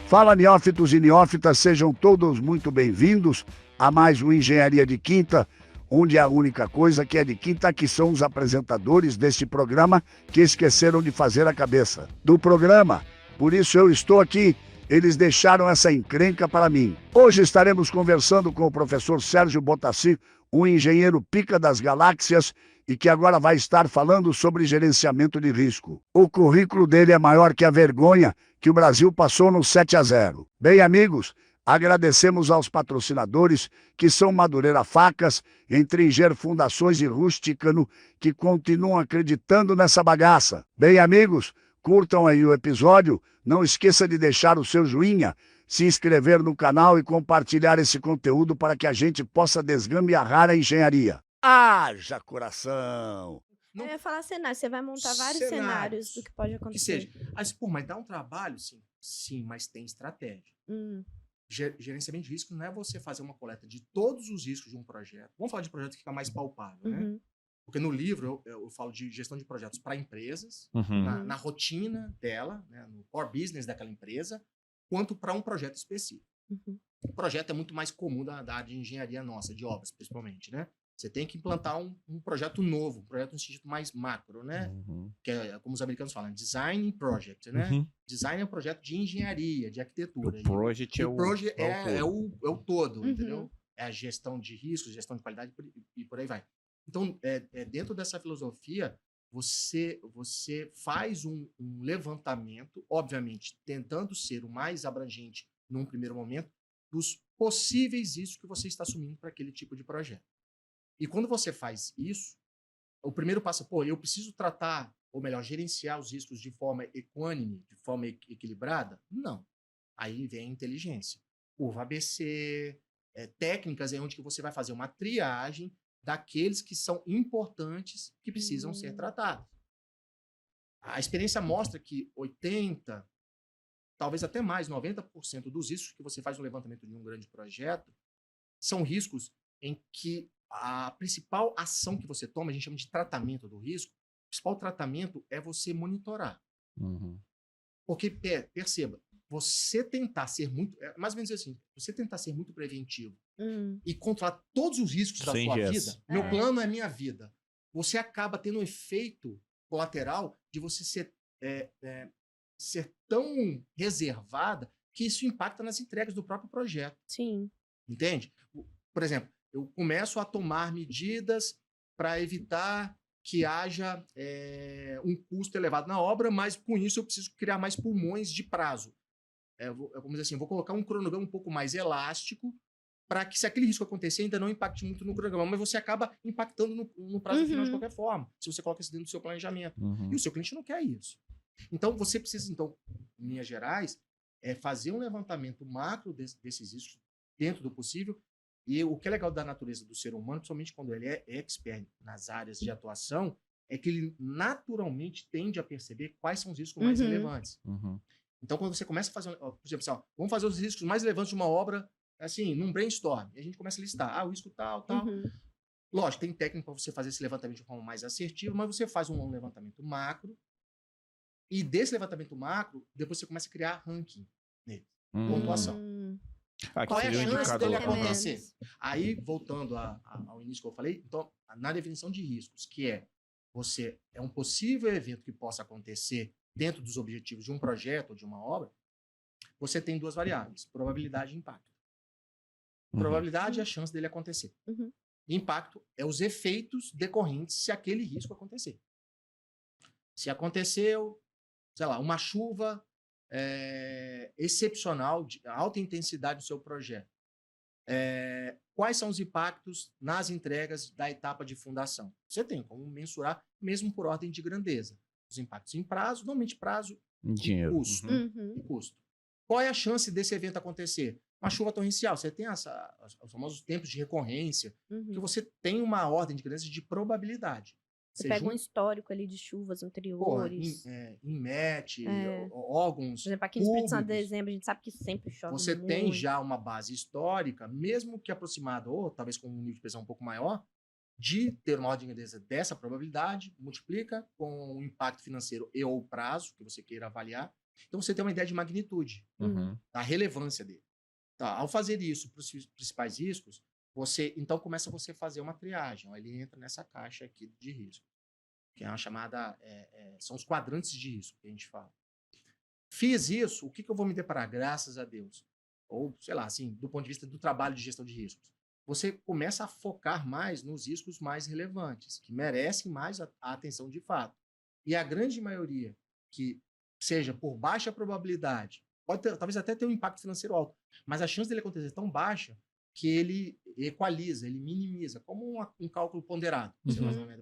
Fala, neófitos e neófitas, sejam todos muito bem-vindos a mais um Engenharia de Quinta, onde a única coisa que é de quinta que são os apresentadores deste programa que esqueceram de fazer a cabeça do programa. Por isso eu estou aqui, eles deixaram essa encrenca para mim. Hoje estaremos conversando com o professor Sérgio Botassi, um engenheiro pica das galáxias e que agora vai estar falando sobre gerenciamento de risco. O currículo dele é maior que a vergonha que o Brasil passou no 7-0. Bem, amigos, agradecemos aos patrocinadores, que são Madureira Facas, Entringer Fundações e Rusticano, que continuam acreditando nessa bagaça. Bem, amigos, curtam aí o episódio, não esqueça de deixar o seu joinha, se inscrever no canal e compartilhar esse conteúdo para que a gente possa desgambiarrar a engenharia. Haja coração! Eu ia falar cenário, você vai montar vários cenários do que pode acontecer. Que seja. Mas, mas dá um trabalho, sim. Sim, mas tem estratégia. Gerenciamento de risco não é você fazer uma coleta de todos os riscos de um projeto. Vamos falar de projeto que fica mais palpável, né? Porque no livro eu falo de gestão de projetos para empresas, na rotina dela, né, no core business daquela empresa, quanto para um projeto específico. O projeto é muito mais comum da área de engenharia nossa, de obras, principalmente, né? Você tem que implantar um projeto novo, um projeto no sentido mais macro, né? Que é como os americanos falam, design project, né? Design é um projeto de engenharia, de arquitetura. O project é o todo, entendeu? É a gestão de riscos, gestão de qualidade e por aí vai. Então, dentro dessa filosofia, você faz um levantamento, obviamente, tentando ser o mais abrangente num primeiro momento, dos possíveis riscos que você está assumindo para aquele tipo de projeto. E quando você faz isso, o primeiro passo é, eu preciso tratar, ou melhor, gerenciar os riscos de forma equânime, de forma equilibrada? Não. Aí vem a inteligência. Curva ABC, técnicas onde que você vai fazer uma triagem daqueles que são importantes, que precisam ser tratados. A experiência mostra que 80%, talvez até mais, 90% dos riscos que você faz no levantamento de um grande projeto são riscos em que a principal ação que você toma, a gente chama de tratamento do risco, o principal tratamento é você monitorar. Porque, perceba, você tentar ser muito, mais ou menos assim, você tentar ser muito preventivo e controlar todos os riscos da sua vida, meu plano é minha vida, você acaba tendo um efeito colateral de você ser tão reservada que isso impacta nas entregas do próprio projeto. Sim. Entende? Por exemplo, eu começo a tomar medidas para evitar que haja um custo elevado na obra, mas com isso eu preciso criar mais pulmões de prazo. Vamos dizer assim, vou colocar um cronograma um pouco mais elástico para que, se aquele risco acontecer, ainda não impacte muito no cronograma, mas você acaba impactando no prazo final de qualquer forma, se você coloca isso dentro do seu planejamento. E o seu cliente não quer isso. Então, você precisa, em linhas gerais, fazer um levantamento macro desses riscos dentro do possível. E o que é legal da natureza do ser humano, principalmente quando ele é expert nas áreas de atuação, é que ele naturalmente tende a perceber quais são os riscos mais relevantes. Então, quando você começa a fazer, por exemplo, assim, vamos fazer os riscos mais relevantes de uma obra, assim, num brainstorm, e a gente começa a listar, o risco tal. Lógico, tem técnica para você fazer esse levantamento de forma mais assertiva, mas você faz um levantamento macro, e desse levantamento macro, depois você começa a criar ranking nele, pontuação. Qual é a chance dele acontecer? Aí, voltando ao início que eu falei, então, na definição de riscos, que é um possível evento que possa acontecer dentro dos objetivos de um projeto ou de uma obra, você tem duas variáveis, probabilidade e impacto. Probabilidade é a chance dele acontecer. Impacto é os efeitos decorrentes se aquele risco acontecer. Se aconteceu, sei lá, uma chuva excepcional, de alta intensidade no seu projeto. Quais são os impactos nas entregas da etapa de fundação? Você tem como mensurar, mesmo por ordem de grandeza. Os impactos em prazo, normalmente prazo dinheiro. E custo. Qual é a chance desse evento acontecer? Uma chuva torrencial, você tem os famosos tempos de recorrência, que você tem uma ordem de grandeza de probabilidade. Você pega um histórico ali de chuvas anteriores. INMET, órgãos. Por exemplo, aqui no Espírito Santo de dezembro, a gente sabe que sempre chove Você muito. tem já uma base histórica, mesmo que aproximada, ou talvez com um nível de precisão um pouco maior, de ter uma ordem de grandeza dessa probabilidade, multiplica com o impacto financeiro e ou prazo que você queira avaliar, Então, você tem uma ideia de magnitude, da relevância dele. Tá, ao fazer isso para os principais riscos, então começa você a fazer uma triagem. Ó, ele entra nessa caixa aqui de risco, que é uma chamada... são os quadrantes de risco que a gente fala. Fiz isso, o que eu vou me deparar? Graças a Deus. Ou, sei lá, assim, do ponto de vista do trabalho de gestão de riscos. Você começa a focar mais nos riscos mais relevantes, que merecem mais a atenção de fato. E a grande maioria, que seja por baixa probabilidade, talvez até ter um impacto financeiro alto, mas a chance dele acontecer é tão baixa que ele equaliza, ele minimiza, como um cálculo ponderado,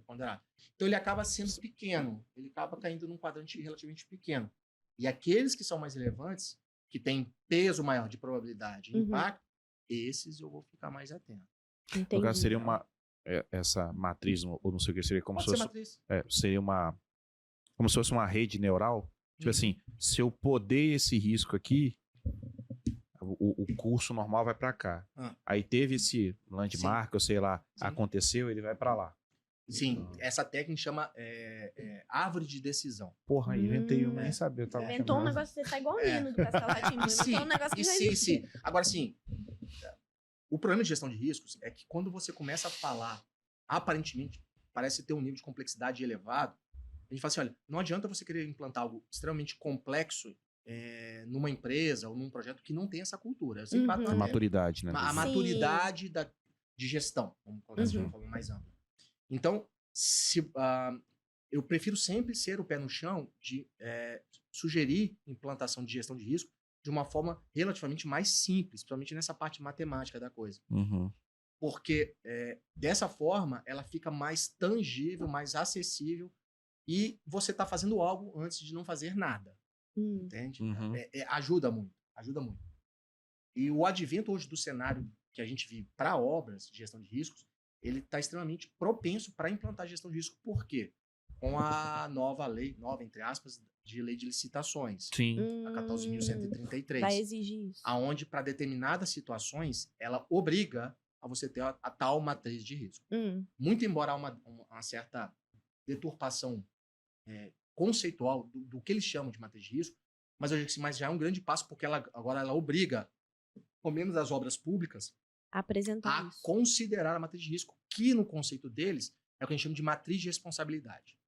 ponderado. Então ele acaba sendo pequeno, ele acaba caindo num quadrante relativamente pequeno. E aqueles que são mais relevantes, que têm peso maior de probabilidade e impacto, esses eu vou ficar mais atento. No caso, seria essa matriz, ou não sei o que, seria como se fosse... seria como se fosse uma rede neural. Tipo assim, se eu poder esse risco aqui, o curso normal vai para cá. Aí teve esse landmark, ou sei lá, aconteceu, ele vai para lá. Sim, essa técnica chama árvore de decisão. Porra, inventei uma, nem sabia. Inventou um negócio, você tá igual o Nino do Castelo Rá-Tim-Bum. Inventou um negócio que já existe. Sim. Agora, sim, o problema de gestão de riscos é que quando você começa a falar, aparentemente, parece ter um nível de complexidade elevado, a gente fala assim, olha, não adianta você querer implantar algo extremamente complexo numa empresa ou num projeto que não tem essa cultura. Eu sempre bato na maturidade, né? A maturidade de gestão, vamos colocar assim, de uma forma mais ampla. Então, eu prefiro sempre ser o pé no chão de sugerir implantação de gestão de risco de uma forma relativamente mais simples, principalmente nessa parte matemática da coisa. Porque dessa forma ela fica mais tangível, mais acessível e você está fazendo algo antes de não fazer nada. Entende? Ajuda muito. E o advento hoje do cenário que a gente vive para obras de gestão de riscos, ele está extremamente propenso para implantar gestão de risco. Por quê? Com a nova lei, entre aspas, de lei de licitações. Sim. A 14.133. Vai exigir isso. Aonde, para determinadas situações, ela obriga a você ter a tal matriz de risco. Muito embora há uma certa deturpação conceitual do que eles chamam de matriz de risco, mas eu digo assim, mas já é um grande passo, porque agora ela obriga, pelo menos as obras públicas, a considerar a matriz de risco, que no conceito deles é o que a gente chama de matriz de responsabilidade.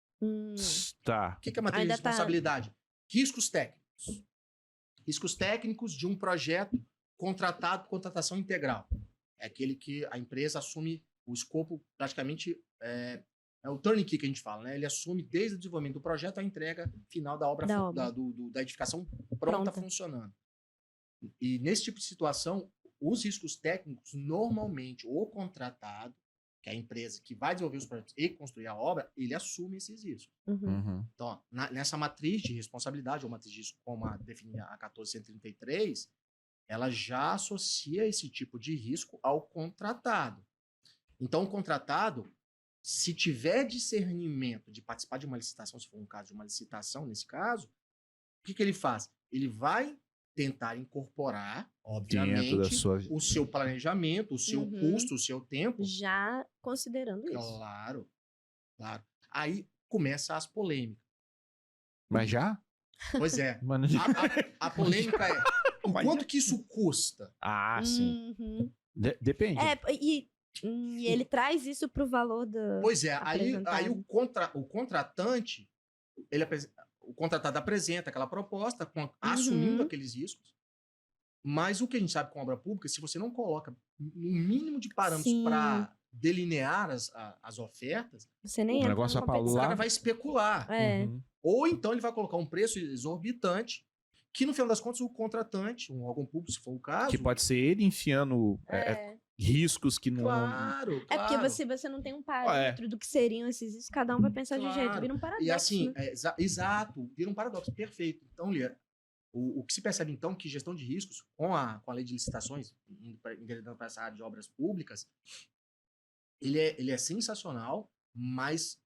Tá. O que é matriz de responsabilidade? Riscos técnicos. Riscos técnicos de um projeto contratação integral. É aquele que a empresa assume o escopo praticamente... É o turnkey que a gente fala, né? Ele assume desde o desenvolvimento do projeto a entrega final da obra. Da edificação pronta, funcionando. E nesse tipo de situação, os riscos técnicos, normalmente, o contratado, que é a empresa que vai desenvolver os projetos e construir a obra, ele assume esses riscos. Então, ó, nessa matriz de responsabilidade, ou matriz de risco, como a definir a 1433, ela já associa esse tipo de risco ao contratado. Então, o contratado, se tiver discernimento de participar de uma licitação, se for um caso de uma licitação, nesse caso, o que ele faz? Ele vai tentar incorporar, obviamente, o seu planejamento, o seu custo, o seu tempo. Já considerando isso. Claro. Aí começa as polêmicas. Mas já? Pois é. A polêmica é o quanto que isso custa. Sim. Depende. E ele traz isso para o valor da... Pois é, aí o contratante, o contratado apresenta aquela proposta assumindo aqueles riscos, mas o que a gente sabe com obra pública, se você não coloca um mínimo de parâmetros para delinear as ofertas, você nem o negócio o cara vai especular. Ou então ele vai colocar um preço exorbitante, que no final das contas o contratante, um órgão público, se for o caso... Que pode ser ele enfiando... riscos que não... Claro. É porque você não tem um parâmetro do que seriam esses riscos, cada um vai pensar de um jeito, vira um paradoxo. E assim, exato, vira um paradoxo, perfeito. Então, Lia, o que se percebe então que gestão de riscos, com a lei de licitações, enveredando para essa área de obras públicas, ele é sensacional, mas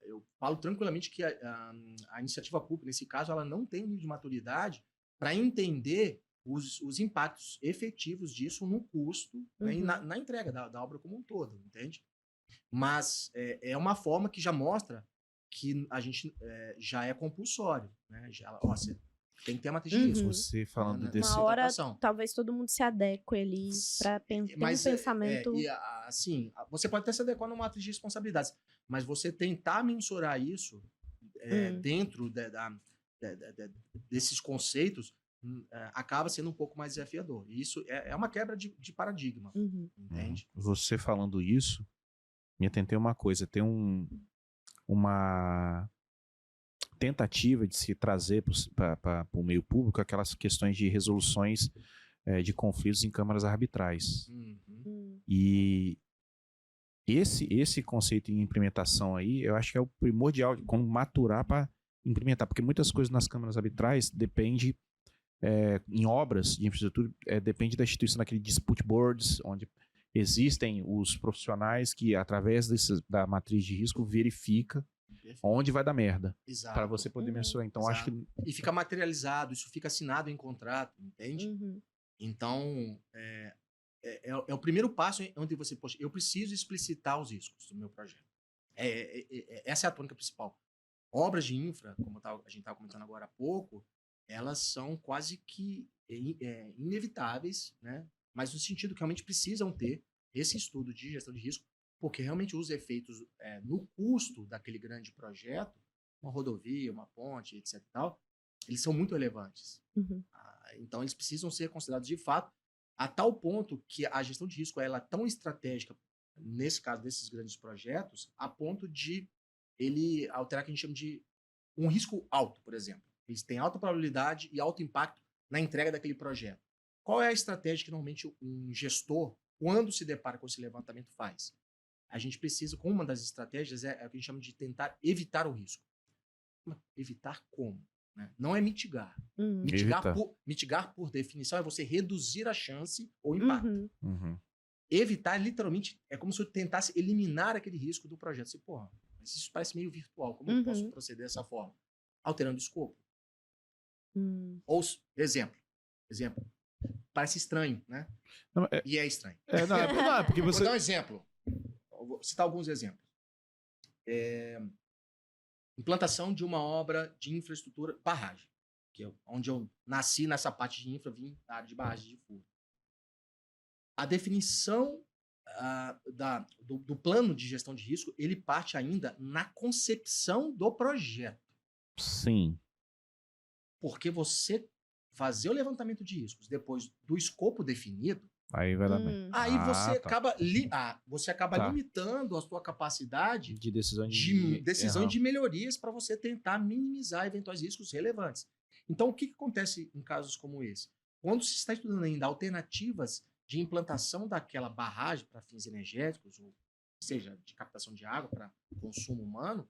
eu falo tranquilamente que a iniciativa pública, nesse caso, ela não tem nível de maturidade para entender os impactos efetivos disso no custo, né, e na entrega da obra como um todo, entende? Mas é uma forma que já mostra que a gente já é compulsório, né? Você tem que ter a matriz de risco. Você falando desse... Uma hora, talvez todo mundo se adeque ali para ter um pensamento... assim, você pode até se adequar numa matriz de responsabilidades, mas você tentar mensurar isso dentro desses conceitos acaba sendo um pouco mais desafiador. E isso é uma quebra de paradigma, entende? Você falando isso, me atentei a uma coisa. Tem uma tentativa de se trazer para o meio público aquelas questões de resoluções de conflitos em câmaras arbitrais. E esse conceito em implementação aí, eu acho que é o primordial de como maturar para implementar, porque muitas coisas nas câmaras arbitrais depende em obras de infraestrutura, depende da instituição daquele dispute boards, onde existem os profissionais que, através da matriz de risco, verifica onde vai dar merda, para você poder mensurar. Então, acho que... E fica materializado, isso fica assinado em contrato, entende? Então, é o primeiro passo onde você... Poxa, eu preciso explicitar os riscos do meu projeto. Essa é a tônica principal. Obras de infra, como a gente estava comentando agora há pouco, elas são quase que inevitáveis, né? Mas no sentido que realmente precisam ter esse estudo de gestão de risco, porque realmente os efeitos no custo daquele grande projeto, uma rodovia, uma ponte, etc. e tal, eles são muito relevantes. Então, eles precisam ser considerados de fato, a tal ponto que a gestão de risco ela é tão estratégica, nesse caso desses grandes projetos, a ponto de ele alterar o que a gente chama de um risco alto, por exemplo. Eles têm alta probabilidade e alto impacto na entrega daquele projeto. Qual é a estratégia que normalmente um gestor, quando se depara com esse levantamento, faz? A gente precisa, como uma das estratégias, é o que a gente chama de tentar evitar o risco. Evitar como? Né? Não é mitigar. Mitigar, por definição, é você reduzir a chance ou impacto. Evitar, literalmente, é como se eu tentasse eliminar aquele risco do projeto. Assim, porra, mas isso parece meio virtual. Como eu posso proceder dessa forma? Alterando o escopo. Ou, exemplo. Parece estranho, né? Não, e é estranho. Não, porque você... Vou dar um exemplo. Vou citar alguns exemplos. Implantação de uma obra de infraestrutura, barragem, que é onde eu nasci nessa parte de infra, vim da área de barragem de furo. A definição do plano de gestão de risco, ele parte ainda na concepção do projeto. Sim. Porque você fazer o levantamento de riscos depois do escopo definido, aí vai dar bem. Aí você acaba limitando a sua capacidade de decisão de melhorias para você tentar minimizar eventuais riscos relevantes. Então, o que acontece em casos como esse? Quando se está estudando ainda alternativas de implantação daquela barragem para fins energéticos, ou seja, de captação de água para consumo humano,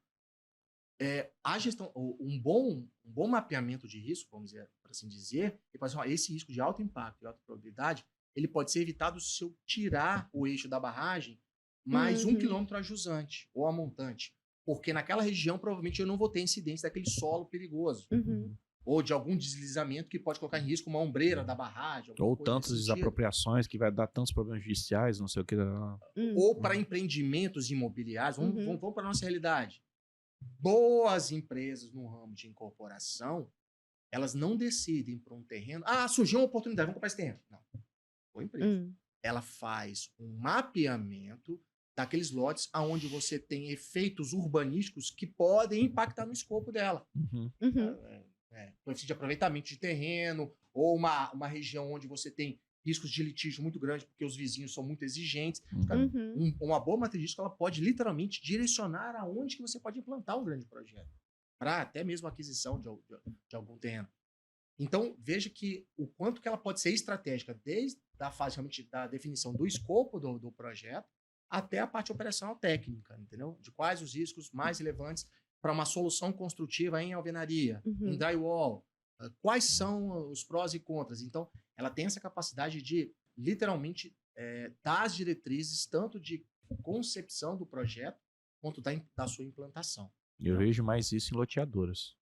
a gestão, um bom mapeamento de risco, vamos dizer, para assim dizer, esse risco de alto impacto e alta probabilidade, ele pode ser evitado se eu tirar o eixo da barragem mais 1 quilômetro a jusante ou a montante, porque naquela região provavelmente eu não vou ter incidência daquele solo perigoso, ou de algum deslizamento que pode colocar em risco uma ombreira da barragem. Ou tantas desapropriações que vai dar tantos problemas judiciais, não sei o que. Ou para empreendimentos imobiliários, vamos para a nossa realidade. Boas empresas no ramo de incorporação, elas não decidem para um terreno, surgiu uma oportunidade, vamos comprar esse terreno. Não. Boa empresa. Ela faz um mapeamento daqueles lotes onde você tem efeitos urbanísticos que podem impactar no escopo dela. Coeficiente de aproveitamento de terreno, ou uma região onde você tem riscos de litígio muito grandes, porque os vizinhos são muito exigentes. Uma boa matriz de risco, ela pode literalmente direcionar aonde que você pode implantar um grande projeto, para até mesmo a aquisição de algum terreno. Então, veja que o quanto que ela pode ser estratégica, desde a fase realmente da definição do escopo do projeto, até a parte operacional técnica, entendeu? De quais os riscos mais relevantes para uma solução construtiva em alvenaria, em drywall, quais são os prós e contras. Então, ela tem essa capacidade de, literalmente, dar as diretrizes tanto de concepção do projeto quanto da sua implantação. Eu vejo mais isso em loteadoras.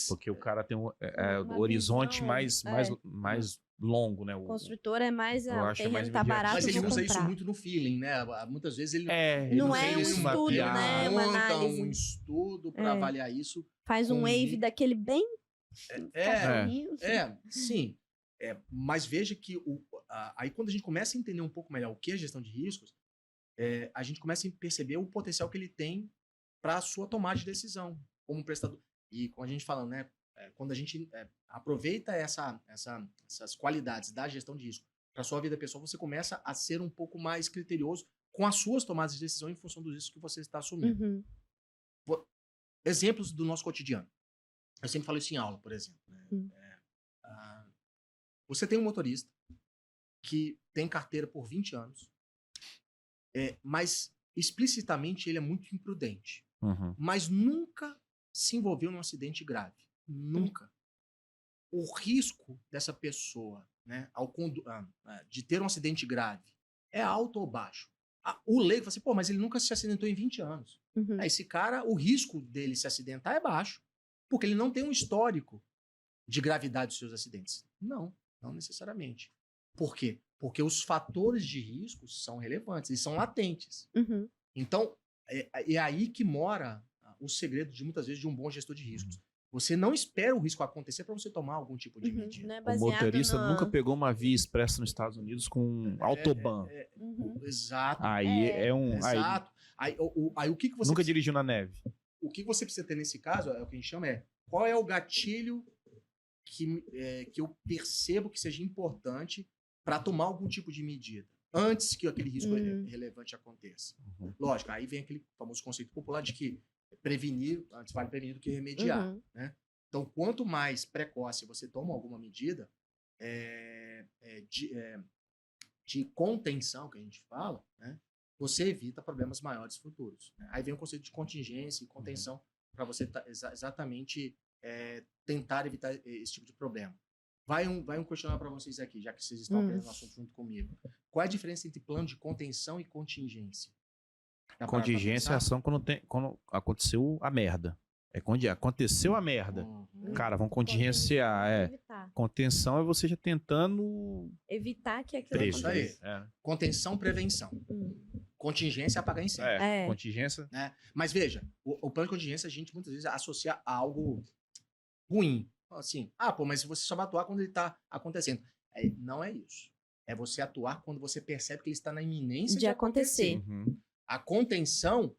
Porque o cara tem o horizonte mais longo, né? Construtor é mais, eu acho terreno mais tá barato, Mas ele vou usa comprar. isso muito no feeling, né? Muitas vezes ele não é um fez estudo, né? Uma monta análise. um estudo para avaliar isso. Faz um wave daquele bem cachorrinho. Sim. Mas veja que aí quando a gente começa a entender um pouco melhor o que é gestão de riscos, a gente começa a perceber o potencial que ele tem para a sua tomada de decisão como prestador. E quando a gente fala, né? Quando a gente aproveita essas qualidades da gestão de risco para a sua vida pessoal, você começa a ser um pouco mais criterioso com as suas tomadas de decisão em função dos riscos que você está assumindo. Exemplos do nosso cotidiano. Eu sempre falo isso em aula, por exemplo. Você tem um motorista que tem carteira por 20 anos, mas explicitamente ele é muito imprudente. Mas nunca se envolveu num acidente grave. Nunca. O risco dessa pessoa, né, de ter um acidente grave é alto ou baixo? O leigo fala assim, mas ele nunca se acidentou em 20 anos. Esse cara, o risco dele se acidentar é baixo, porque ele não tem um histórico de gravidade dos seus acidentes. Não necessariamente. Por quê? Porque os fatores de risco são relevantes, eles são latentes. Então, é aí que mora o segredo, muitas vezes, de um bom gestor de riscos. Você não espera o risco acontecer para você tomar algum tipo de medida. O motorista nunca pegou uma via expressa nos Estados Unidos com autobahn. Exato. Aí Exato. Aí o que você nunca dirigiu na neve. O que você precisa ter nesse caso, o que a gente chama qual é o gatilho que eu percebo que seja importante para tomar algum tipo de medida antes que aquele risco relevante aconteça. Lógico, aí vem aquele famoso conceito popular de que antes vale prevenir do que remediar. Né? Então, quanto mais precoce você toma alguma medida de contenção, que a gente fala, né? Você evita problemas maiores futuros. Né? Aí vem o conceito de contingência e contenção para você exatamente tentar evitar esse tipo de problema. Vai um questionário para vocês aqui, já que vocês estão aprendendo o assunto junto comigo. Qual é a diferença entre plano de contenção e contingência? Contingência é ação quando aconteceu a merda. Aconteceu a merda. Cara, vamos contingenciar. Contenção é você já tentando evitar que aquilo aconteça. Isso aí. Contenção, prevenção. Contingência é apagar incêndio. Contingência. Mas veja, o plano de contingência a gente muitas vezes associa a algo ruim. Assim, mas você só vai atuar quando ele está acontecendo. Não é isso. É você atuar quando você percebe que ele está na iminência de acontecer. A contenção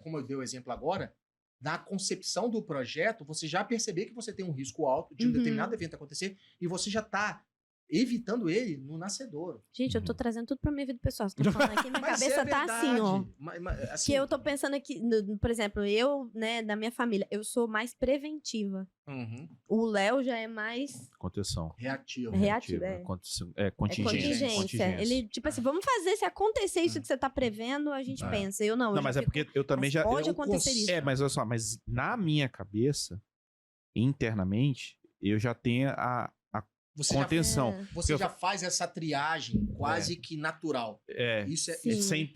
como eu dei o exemplo agora, na concepção do projeto, você já perceber que você tem um risco alto de um determinado evento acontecer e você já está evitando ele no nascedouro. Gente, eu tô trazendo tudo pra minha vida pessoal. Você tá falando aqui, minha cabeça tá assim, ó. Assim, que eu tô pensando aqui, por exemplo, eu, né, da minha família, eu sou mais preventiva. O Léo já é mais... Contenção. Reativo. Contingência. Ele, tipo assim, vamos fazer, se acontecer isso que você tá prevendo, a gente pensa. Eu não. Não, mas porque eu também já... Pode acontecer isso. Mas olha só, mas na minha cabeça, internamente, eu já tenho a contenção. Você já faz essa triagem quase que natural. Isso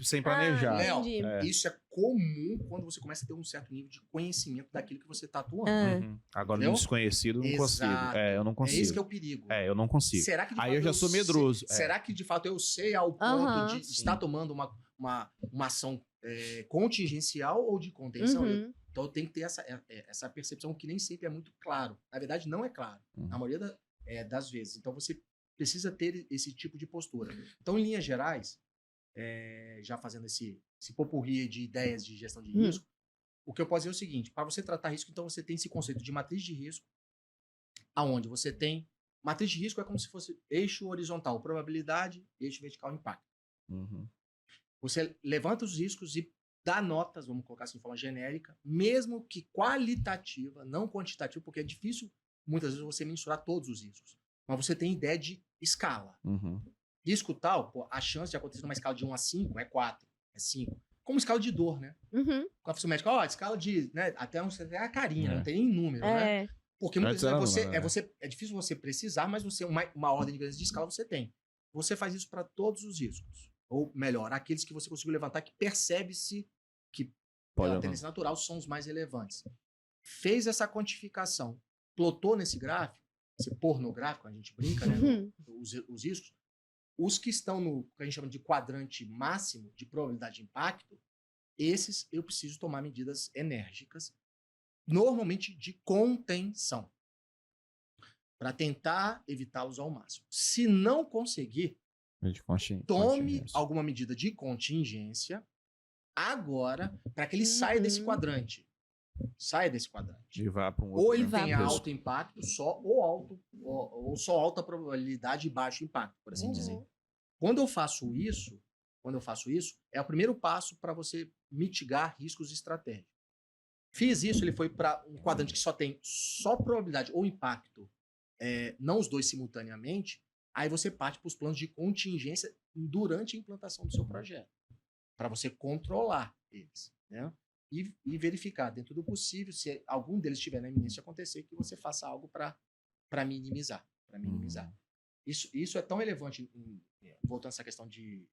sem planejar. Léo, isso é comum quando você começa a ter um certo nível de conhecimento daquilo que você está atuando. Agora, no desconhecido, eu não consigo. Eu não consigo. É esse que é o perigo. Eu não consigo. Será que, aí eu já sou medroso. Será que, de fato, eu sei ao ponto de estar tomando uma ação contingencial ou de contenção? Então, eu tenho que ter essa percepção que nem sempre é muito claro. Na verdade, não é claro. Na maioria das vezes. Então, você precisa ter esse tipo de postura. Então, em linhas gerais, já fazendo esse popurrí de ideias de gestão de risco, o que eu posso dizer é o seguinte: para você tratar risco, então você tem esse conceito de matriz de risco, aonde você tem... Matriz de risco é como se fosse eixo horizontal, probabilidade, eixo vertical, impacto. Você levanta os riscos e dá notas, vamos colocar assim de forma genérica, mesmo que qualitativa, não quantitativa, porque é difícil muitas vezes você mensurar todos os riscos. Mas você tem ideia de escala. Risco tal, a chance de acontecer numa escala de 1 a 5 é 4, é 5. Como escala de dor, né? Com a profissão médica, escala de... Né, até a carinha, não tem nem número, né? Porque muitas vezes é difícil você precisar, mas você uma ordem de grandeza de escala você tem. Você faz isso para todos os riscos. Ou melhor, aqueles que você conseguiu levantar que percebe-se que, pela tendência natural, são os mais relevantes. Fez essa quantificação, plotou nesse gráfico, ser pornográfico, a gente brinca, né? Os riscos. Os que estão no que a gente chama de quadrante máximo de probabilidade de impacto, esses eu preciso tomar medidas enérgicas, normalmente de contenção, para tentar evitá-los ao máximo. Se não conseguir, tome alguma medida de contingência agora, para que ele saia desse quadrante. Saia desse quadrante. E vá para um outro. Ou ele tem alto impacto só, ou só alta probabilidade e baixo impacto, por assim dizer. Quando eu faço isso, é o primeiro passo para você mitigar riscos estratégicos. Fiz isso, ele foi para um quadrante que só tem só probabilidade ou impacto, não os dois simultaneamente, aí você parte para os planos de contingência durante a implantação do seu projeto, para você controlar eles, né? E verificar, dentro do possível, se algum deles estiver na iminência de acontecer, que você faça algo para minimizar. Isso é tão relevante, voltando a essa questão de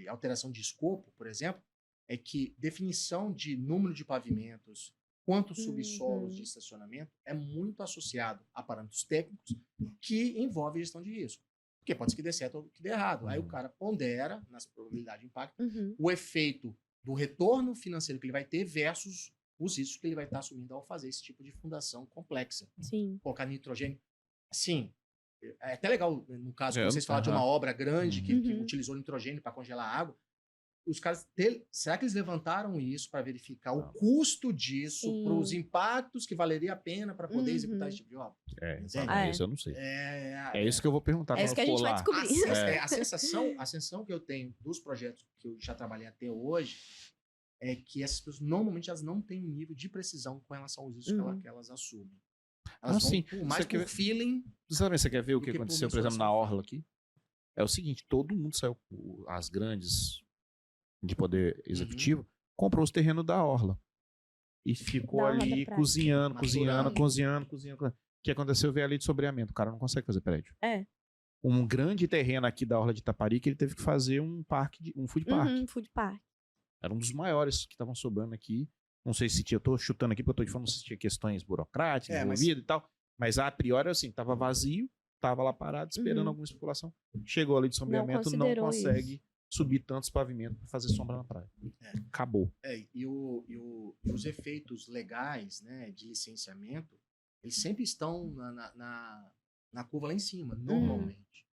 alteração de escopo, por exemplo, é que definição de número de pavimentos, quantos subsolos de estacionamento é muito associado a parâmetros técnicos que envolvem gestão de risco. Porque pode ser que dê certo ou que dê errado. Aí o cara pondera, nas probabilidades de impacto, o efeito do retorno financeiro que ele vai ter versus os riscos que ele vai estar assumindo ao fazer esse tipo de fundação complexa. Sim. Colocar nitrogênio. Assim, é até legal, no caso, quando vocês falaram de uma obra grande que utilizou nitrogênio para congelar a água. Os caras, será que eles levantaram isso para verificar o custo disso para os impactos que valeria a pena para poder executar esse tipo de obra? Isso eu não sei. É isso que eu vou perguntar. É isso que a gente vai descobrir. A sensação que eu tenho dos projetos que eu já trabalhei até hoje é que essas pessoas, normalmente, elas não têm um nível de precisão com relação aos riscos que elas assumem. Elas vão mais por feeling. Você quer ver o que aconteceu, por exemplo, na Orla aqui? É o seguinte, todo mundo saiu, as grandes de poder executivo, comprou os terrenos da Orla. E ficou ali cozinhando. O que aconteceu? Veio ali de sobreamento. O cara não consegue fazer prédio. Um grande terreno aqui da Orla de Itaparica, ele teve que fazer um food park. Food park. Era um dos maiores que estavam sobrando aqui. Não sei se tinha, eu tô chutando aqui porque eu tô falando se tinha questões burocráticas envolvidas e tal. Mas a priori, assim, tava vazio, tava lá parado, esperando alguma especulação. Chegou ali de sombreamento, não consegue subir tantos pavimentos para fazer sombra na praia. Acabou. E os efeitos legais, né, de licenciamento, eles sempre estão na curva lá em cima, normalmente.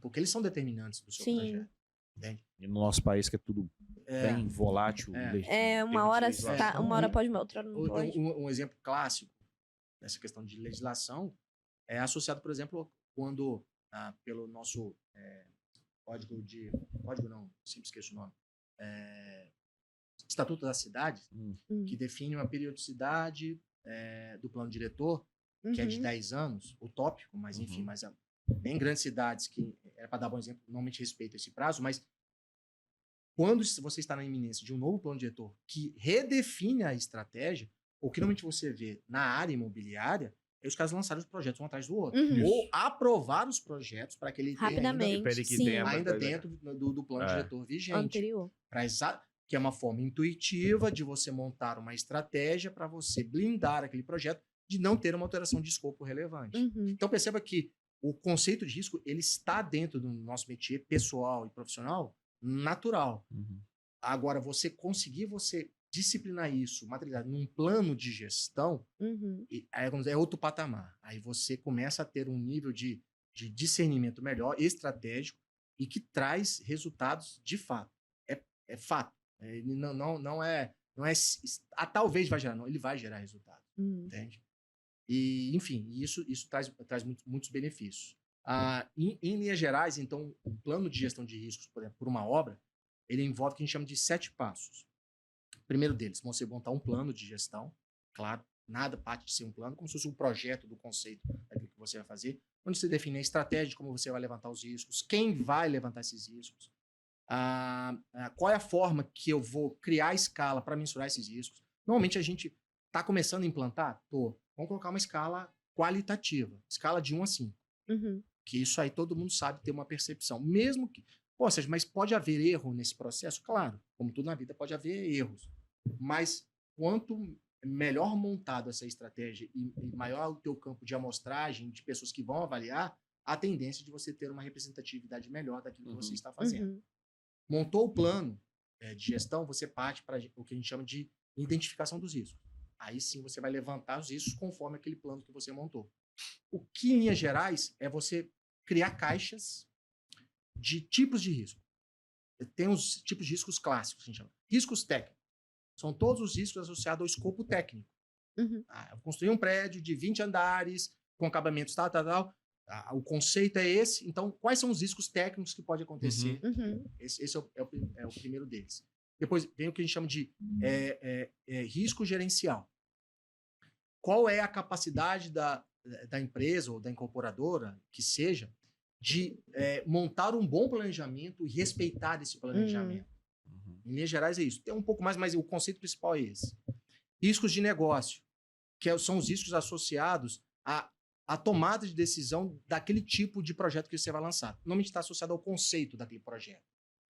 Porque eles são determinantes do seu projeto. Entende? E no nosso país, que é tudo bem volátil. Uma hora pode, outra não pode. Um exemplo clássico dessa questão de legislação é associado, por exemplo, quando pelo nosso código não, sempre esqueço o nome, Estatuto das Cidades, que define uma periodicidade do plano diretor, que é de 10 anos, utópico, mas enfim, em grandes cidades, que era para dar bom exemplo, normalmente respeita esse prazo, mas quando você está na iminência de um novo plano diretor que redefine a estratégia, ou que normalmente você vê na área imobiliária, os caras lançaram os projetos um atrás do outro. Ou aprovar os projetos para que ele tenha ainda dentro do plano diretor vigente. Anterior. Que é uma forma intuitiva de você montar uma estratégia para você blindar aquele projeto de não ter uma alteração de escopo relevante. Então perceba que o conceito de risco ele está dentro do nosso métier pessoal e profissional natural. Agora, você disciplinar isso, materializar num plano de gestão, é outro patamar. Aí você começa a ter um nível de discernimento melhor, estratégico, e que traz resultados de fato. É fato. Ele não é talvez vai gerar, não, ele vai gerar resultado. Entende? E, enfim, isso traz muitos benefícios. Em linhas gerais, então, o plano de gestão de riscos, por exemplo, por uma obra, ele envolve o que a gente chama de 7 passos. O primeiro deles, você montar um plano de gestão, claro, nada parte de ser um plano, como se fosse um projeto do conceito daquilo que você vai fazer, onde você define a estratégia de como você vai levantar os riscos, quem vai levantar esses riscos, qual é a forma que eu vou criar a escala para mensurar esses riscos. Normalmente a gente está começando a implantar? Vamos colocar uma escala qualitativa, escala de 1 a 5. Que isso aí todo mundo sabe ter uma percepção. Mesmo que... mas pode haver erro nesse processo? Claro, como tudo na vida pode haver erros. Mas quanto melhor montado essa estratégia e maior o teu campo de amostragem de pessoas que vão avaliar, a tendência de você ter uma representatividade melhor daquilo que você está fazendo. Montou o plano de gestão, você parte para o que a gente chama de identificação dos riscos. Aí sim você vai levantar os riscos conforme aquele plano que você montou. O que, em linhas gerais, é você criar caixas de tipos de risco. Tem os tipos de riscos clássicos, que a gente chama. Riscos técnicos. São todos os riscos associados ao escopo técnico. Eu construí um prédio de 20 andares, com acabamentos tal. O conceito é esse. Então, quais são os riscos técnicos que pode acontecer? Esse é o primeiro deles. Depois vem o que a gente chama de risco gerencial. Qual é a capacidade da empresa ou da incorporadora, que seja, de montar um bom planejamento e respeitar esse planejamento? Em linhas gerais é isso. Tem um pouco mais, mas o conceito principal é esse. Riscos de negócio, que são os riscos associados à tomada de decisão daquele tipo de projeto que você vai lançar. Normalmente está associado ao conceito daquele projeto.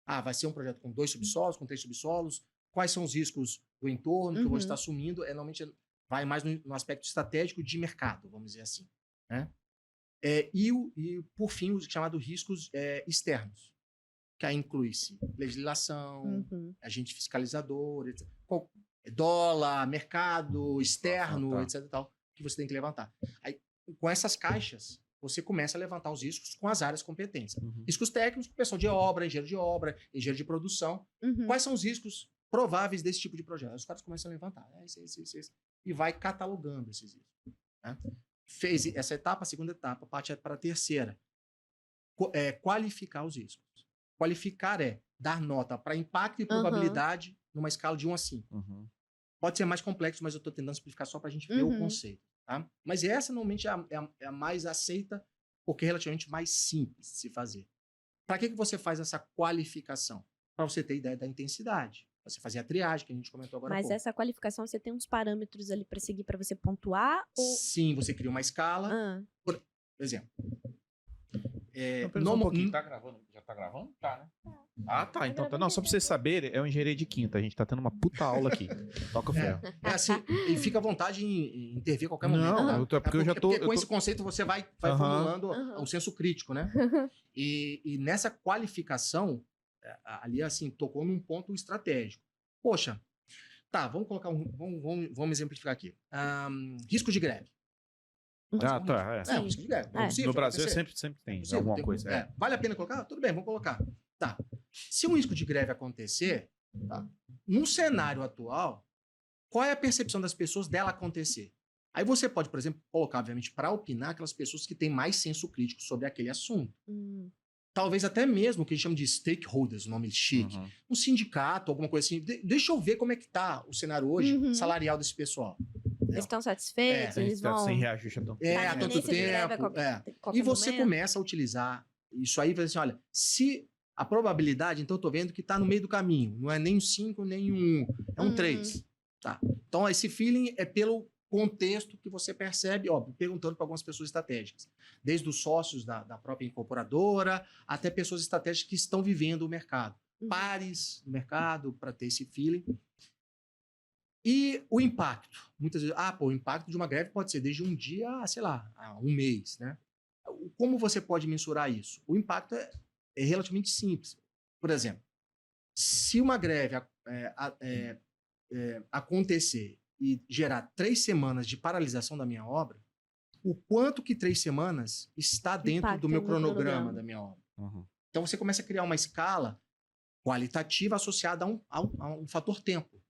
Vai ser um projeto com 2 subsolos, com 3 subsolos. Quais são os riscos do entorno que eu vou estar assumindo? Normalmente vai mais no aspecto estratégico de mercado, vamos dizer assim. Né? E, por fim, os chamados riscos externos, que aí inclui-se legislação, agente fiscalizador, etc. Dólar, mercado, externo, etc. E tal, que você tem que levantar. Aí, com essas caixas, você começa a levantar os riscos com as áreas competentes. Riscos técnicos, pessoal de obra, engenheiro de produção. Quais são os riscos prováveis desse tipo de projeto? Aí os caras começam a levantar. Esse. E vai catalogando esses riscos. Né? Fez essa etapa, a segunda etapa, parte para a terceira. Qualificar os riscos. Qualificar é dar nota para impacto e probabilidade numa escala de 1 a 5. Pode ser mais complexo, mas eu estou tentando explicar só para a gente ver o conceito. Tá? Mas essa, normalmente, é a mais aceita, porque é relativamente mais simples de se fazer. Para que você faz essa qualificação? Para você ter ideia da intensidade. Você fazer a triagem, que a gente comentou agora há pouco. Mas essa qualificação, você tem uns parâmetros ali para seguir, para você pontuar? Ou... Sim, você cria uma escala. Por exemplo. Um pouquinho. Tá gravando? Já tá gravando? Tá, né? Tá. Então tá. Não, só pra vocês saberem, é o Engenharia de Quinta. A gente tá tendo uma puta aula aqui. Toca o ferro. Assim, e fica à vontade em intervir a qualquer momento. Não, porque eu já tô... Porque com esse conceito você vai formulando o senso crítico, né? E nessa qualificação, ali, assim, tocou num ponto estratégico. Poxa, tá, vamos colocar vamos exemplificar aqui. Risco de greve. Risco de greve. No Brasil sempre tem alguma coisa. Vale a pena colocar? Tudo bem, vamos colocar. Tá. Se um risco de greve acontecer, tá, num cenário atual, qual é a percepção das pessoas dela acontecer? Aí você pode, por exemplo, colocar, obviamente, para opinar aquelas pessoas que têm mais senso crítico sobre aquele assunto. Talvez até mesmo o que a gente chama de stakeholders, nome chique. Um sindicato, alguma coisa assim. Deixa eu ver como é que tá o cenário hoje salarial desse pessoal. Eles estão satisfeitos, eles vão... Sem reajuste a tanto tempo. E você começa a utilizar isso aí e vai dizer assim, olha, se a probabilidade, então eu tô vendo que tá no meio do caminho. Não é nem um 5, nem um 1. É um 3. Tá. Então esse feeling é pelo contexto que você percebe, perguntando para algumas pessoas estratégicas. Desde os sócios da própria incorporadora, até pessoas estratégicas que estão vivendo o mercado. Pares no mercado, para ter esse feeling. E o impacto. Muitas vezes, o impacto de uma greve pode ser desde um dia a, sei lá, a um mês, né? Como você pode mensurar isso? O impacto é relativamente simples. Por exemplo, se uma greve acontecer e gerar 3 semanas de paralisação da minha obra, o quanto que 3 semanas está dentro do meu cronograma da minha obra? Então você começa a criar uma escala qualitativa associada a um fator tempo.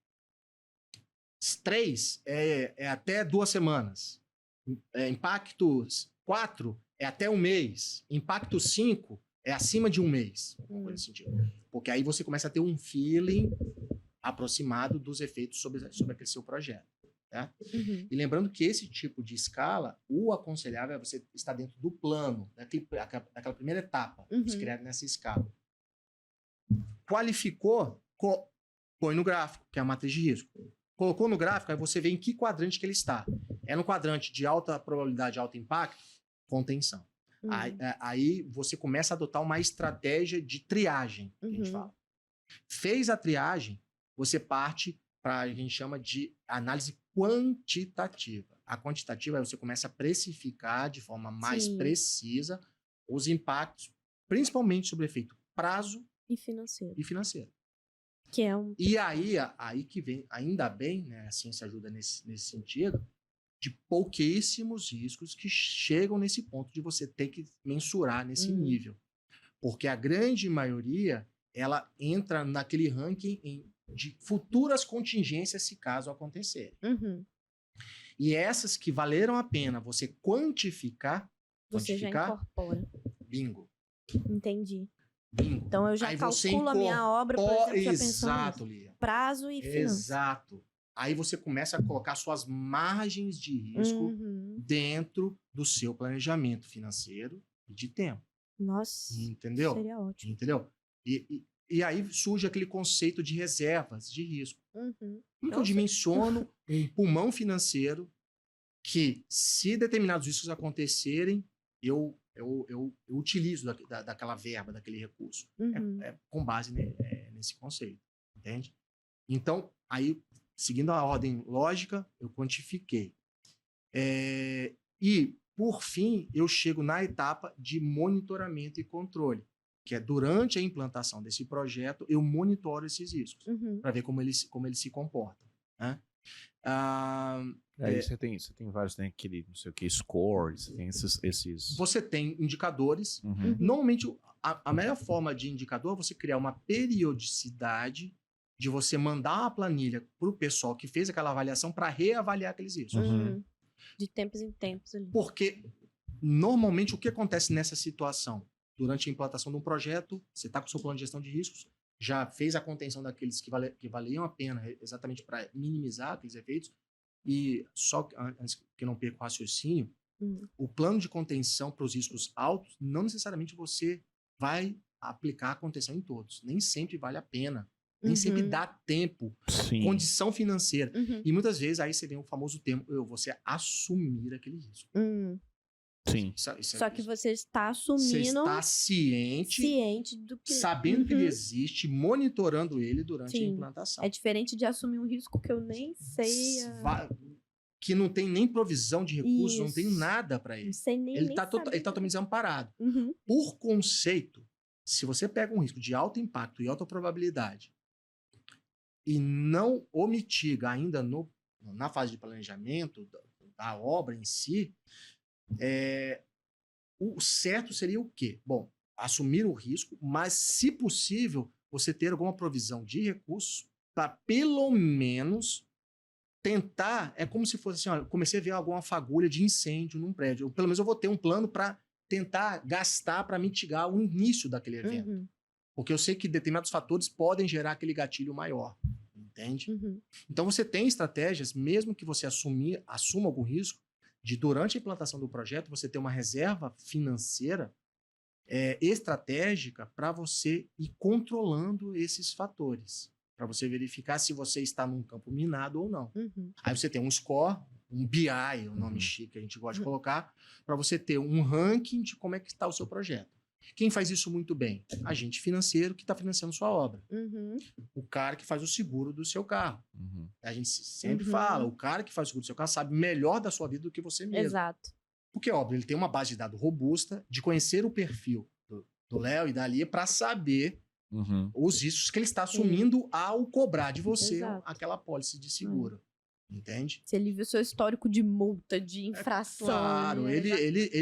3 é até 2 semanas. Impacto 4 é até 1 mês. Impacto 5 é acima de 1 mês. Coisa nesse sentido. Porque aí você começa a ter um feeling aproximado dos efeitos sobre aquele seu projeto. Tá? E lembrando que esse tipo de escala, o aconselhável é você estar dentro do plano, daquela primeira etapa, você criado nessa escala. Qualificou, põe no gráfico, que é a matriz de risco. Colocou no gráfico, aí você vê em que quadrante que ele está. É no quadrante de alta probabilidade, alto impacto, contenção. Aí você começa a adotar uma estratégia de triagem, que a gente fala. Fez a triagem, você parte a gente chama de análise quantitativa. A quantitativa é você começa a precificar de forma mais precisa os impactos, principalmente sobre efeito prazo e financeiro. Que é um... E aí que vem, ainda bem, né, a ciência ajuda nesse sentido, de pouquíssimos riscos que chegam nesse ponto de você ter que mensurar nesse nível. Porque a grande maioria, ela entra naquele ranking de futuras contingências se caso acontecer. E essas que valeram a pena você quantificar... Você já incorpora. Bingo. Entendi. Bingo. Então eu já aí calculo a minha obra, por exemplo, exato, Lia. Prazo e finanças. Exato. Aí você começa a colocar suas margens de risco dentro do seu planejamento financeiro e de tempo. Nossa, entendeu? Seria ótimo. Entendeu? E aí surge aquele conceito de reservas de risco. Como que eu dimensiono um pulmão financeiro que, se determinados riscos acontecerem, eu utilizo daquela verba, daquele recurso. Com base nesse conceito. Entende? Então, aí, seguindo a ordem lógica, eu quantifiquei. E, por fim, eu chego na etapa de monitoramento e controle, que é durante a implantação desse projeto, eu monitoro esses riscos, para ver como eles se comportam. Né? Aí você tem vários, tem aquele, não sei o que, score, você tem esses... Você tem indicadores. Normalmente, a melhor forma de indicador é você criar uma periodicidade de você mandar uma planilha para o pessoal que fez aquela avaliação para reavaliar aqueles riscos. De tempos em tempos. Ali. Porque, normalmente, o que acontece nessa situação? Durante a implantação de um projeto, você está com o seu plano de gestão de riscos, já fez a contenção daqueles que valiam a pena, exatamente para minimizar aqueles efeitos, e só antes que não perca o raciocínio, o plano de contenção para os riscos altos, não necessariamente você vai aplicar a contenção em todos. Nem sempre vale a pena. Nem sempre dá tempo, condição financeira. E muitas vezes aí você vem o famoso termo, você assumir aquele risco. Sim. Só que você está assumindo... Você está ciente do que... Sabendo que ele existe, monitorando ele durante a implantação. É diferente de assumir um risco que eu nem sei... Que não tem nem provisão de recursos, não tem nada para ele. Ele está totalmente desamparado. Por conceito, se você pega um risco de alto impacto e alta probabilidade e não o mitiga ainda na fase de planejamento da obra em si, o certo seria o quê? Bom, assumir o risco, mas, se possível, você ter alguma provisão de recursos para, pelo menos, tentar... É como se fosse assim, olha, comecei a ver alguma fagulha de incêndio num prédio. Pelo menos eu vou ter um plano para tentar gastar para mitigar o início daquele evento. Porque eu sei que determinados fatores podem gerar aquele gatilho maior. Entende? Então, você tem estratégias, mesmo que você assuma algum risco, de durante a implantação do projeto, você ter uma reserva financeira estratégica para você ir controlando esses fatores. Para você verificar se você está num campo minado ou não. Aí você tem um score, um BI, o nome chique que a gente gosta de colocar, para você ter um ranking de como é que está o seu projeto. Quem faz isso muito bem? Agente financeiro que está financiando sua obra. O cara que faz o seguro do seu carro. A gente sempre fala, o cara que faz o seguro do seu carro sabe melhor da sua vida do que você mesmo. Exato. Porque, óbvio, ele tem uma base de dados robusta de conhecer o perfil do Léo e da Lia para saber os riscos que ele está assumindo ao cobrar de você aquela apólice de seguro. Entende? Se ele viu seu histórico de multa, de infração. Claro, ele